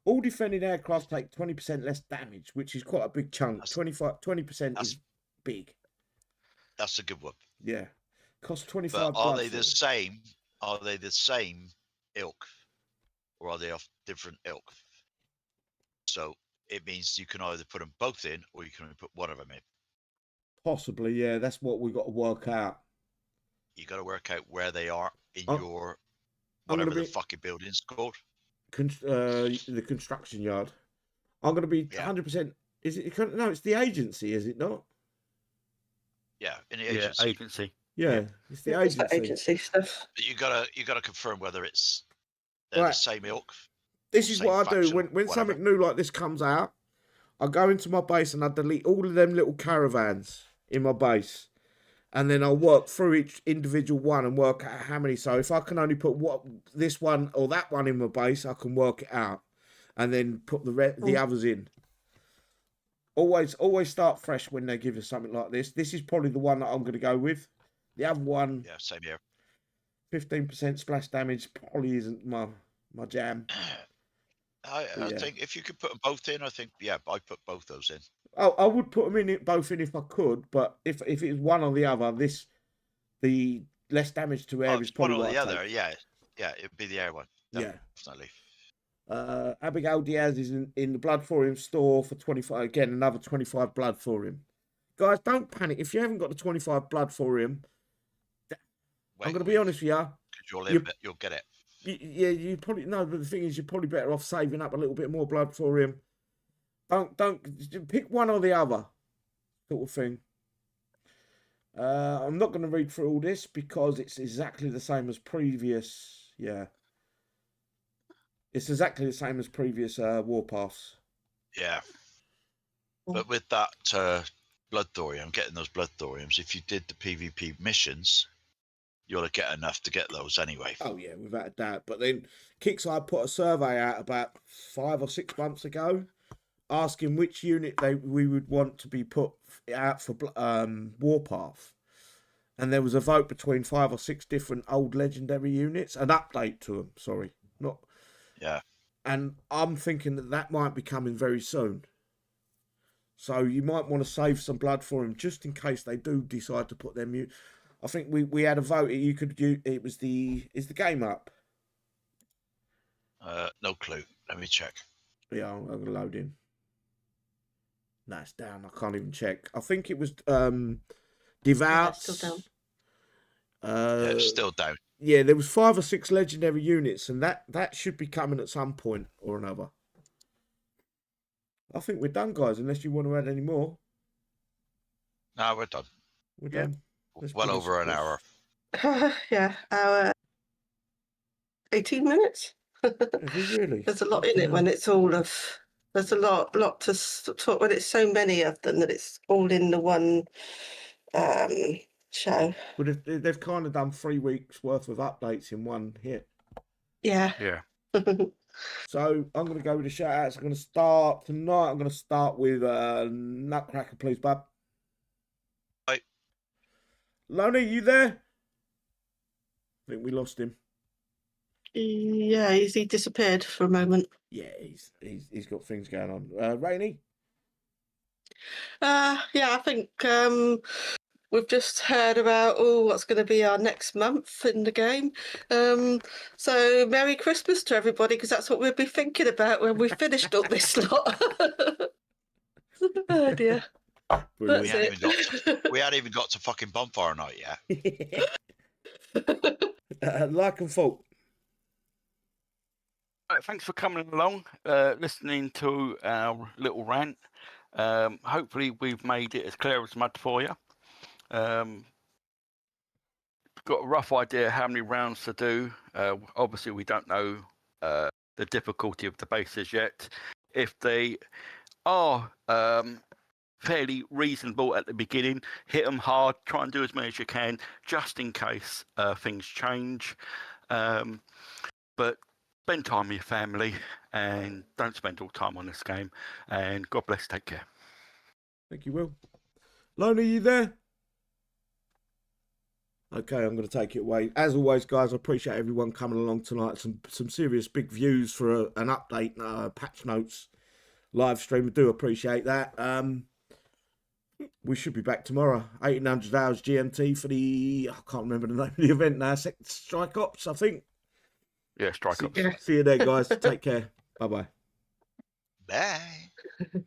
Speaker 1: All defending aircraft take 20% less damage, which is quite a big chunk. 20% is big.
Speaker 6: That's a good one.
Speaker 1: Yeah, cost 25.
Speaker 6: But are
Speaker 1: blood
Speaker 6: they
Speaker 1: for
Speaker 6: the
Speaker 1: it.
Speaker 6: same? Are they the same ilk, or are they of different ilk? So it means you can either put them both in, or you can only put one of them in.
Speaker 1: Possibly, yeah. That's what we got to work out.
Speaker 6: You got to work out where they are in
Speaker 1: I'm
Speaker 6: your
Speaker 1: gonna
Speaker 6: whatever
Speaker 1: be-
Speaker 6: the fucking building's called.
Speaker 1: The construction yard. I'm going to be 100%. Is it? No, it's the agency, is it not?
Speaker 6: Yeah, in the agency.
Speaker 5: Yeah, agency.
Speaker 1: Yeah, it's the
Speaker 3: It's
Speaker 1: agency.
Speaker 3: the agency stuff.
Speaker 6: But you gotta confirm whether they're
Speaker 1: Right.
Speaker 6: the same ilk.
Speaker 1: This is
Speaker 6: same
Speaker 1: what I do
Speaker 6: faction,
Speaker 1: when
Speaker 6: whatever.
Speaker 1: something new like this comes out. I go into my base and I delete all of them little caravans in my base, and then I'll work through each individual one and work out how many. So if I can only put this one or that one in my base, I can work it out, and then put the others in. Always start fresh when they give you something like this. This is probably the one that I'm going to go with. The other one,
Speaker 6: Yeah, same here.
Speaker 1: 15% splash damage, probably isn't my jam.
Speaker 6: I think if you could put them both in, I think I put both those in.
Speaker 1: I would put them in both in if I could, but if it was one or the other, the less damage to air is probably
Speaker 6: one or
Speaker 1: what
Speaker 6: the
Speaker 1: I'd
Speaker 6: other.
Speaker 1: take.
Speaker 6: Yeah, it'd be the air one. Definitely.
Speaker 1: Abigail Diaz is in the Blood Thorium store for 25. Again, another 25 Blood Thorium. Guys, don't panic. If you haven't got the 25 Blood Thorium, I'm going to be honest with you.
Speaker 6: You'll get it.
Speaker 1: Yeah, you probably no, but the thing is, you're probably better off saving up a little bit more blood for him. Don't pick one or the other, sort of thing. I'm not going to read through all this because it's exactly the same as previous. Yeah, it's exactly the same as previous Warpaths.
Speaker 6: Yeah, but with that blood thorium, getting those blood thoriums, if you did the PvP missions, you'll get enough to get those anyway.
Speaker 1: Oh yeah, without a doubt. But then Kickside put a survey out about 5 or 6 months ago, asking which unit we would want to be put out for Warpath, and there was a vote between 5 or 6 different old legendary units, an update to them. Sorry, not.
Speaker 6: Yeah.
Speaker 1: And I'm thinking that might be coming very soon. So you might want to save some blood for them just in case they do decide to put them. I think we had a vote. You could. It was is the game up?
Speaker 6: No clue. Let me check.
Speaker 1: Yeah, I'm gonna load in. No, it's down. I can't even check. I think it was
Speaker 3: Yeah,
Speaker 1: Devout.
Speaker 3: it's still down.
Speaker 6: Yeah, it's still down.
Speaker 1: Yeah, there was 5 or 6 legendary units, and that should be coming at some point or another. I think we're done, guys. Unless you want to add any more.
Speaker 6: No, we're done.
Speaker 1: We're done. Let's
Speaker 6: Well
Speaker 1: put
Speaker 6: over an hour.
Speaker 3: Yeah, our 18 minutes.
Speaker 1: Have we really?
Speaker 3: There's a lot in it when it's all of. There's a lot to talk when it's so many of them that it's all in the one show.
Speaker 1: But they've kind of done 3 weeks worth of updates in one hit.
Speaker 3: Yeah.
Speaker 5: Yeah.
Speaker 1: So I'm going to go with the shout outs. I'm going to start tonight. I'm going to start with Nutcracker, please, bub.
Speaker 6: Hi.
Speaker 1: Loney, you there? I think we lost him.
Speaker 3: Yeah, he disappeared for a moment.
Speaker 1: Yeah, he's got things going on. Rainey?
Speaker 3: Yeah, I think we've just heard about what's going to be our next month in the game. So Merry Christmas to everybody, because that's what we'll be thinking about when we've finished all this lot. Oh dear.
Speaker 1: Brilliant.
Speaker 6: We hadn't even got to fucking bonfire night yet.
Speaker 1: Like and fault.
Speaker 5: Right, thanks for coming along, listening to our little rant. Hopefully we've made it as clear as mud for you. Got a rough idea how many rounds to do. Obviously we don't know the difficulty of the bases yet. If they are fairly reasonable at the beginning, hit them hard, try and do as many as you can, just in case things change. But spend time with your family and don't spend all time on this game. And God bless, take care.
Speaker 1: Thank you, Will. Lonely, you there? Okay, I'm going to take it away. As always, guys, I appreciate everyone coming along tonight. Some serious big views for an update, patch notes, live stream. I do appreciate that. We should be back tomorrow, 1800 hours GMT for the, I can't remember the name of the event now, Strike Ops, I think.
Speaker 5: Yeah, Strike Ops.
Speaker 1: See you there, guys. Take care. Bye-bye.
Speaker 6: Bye.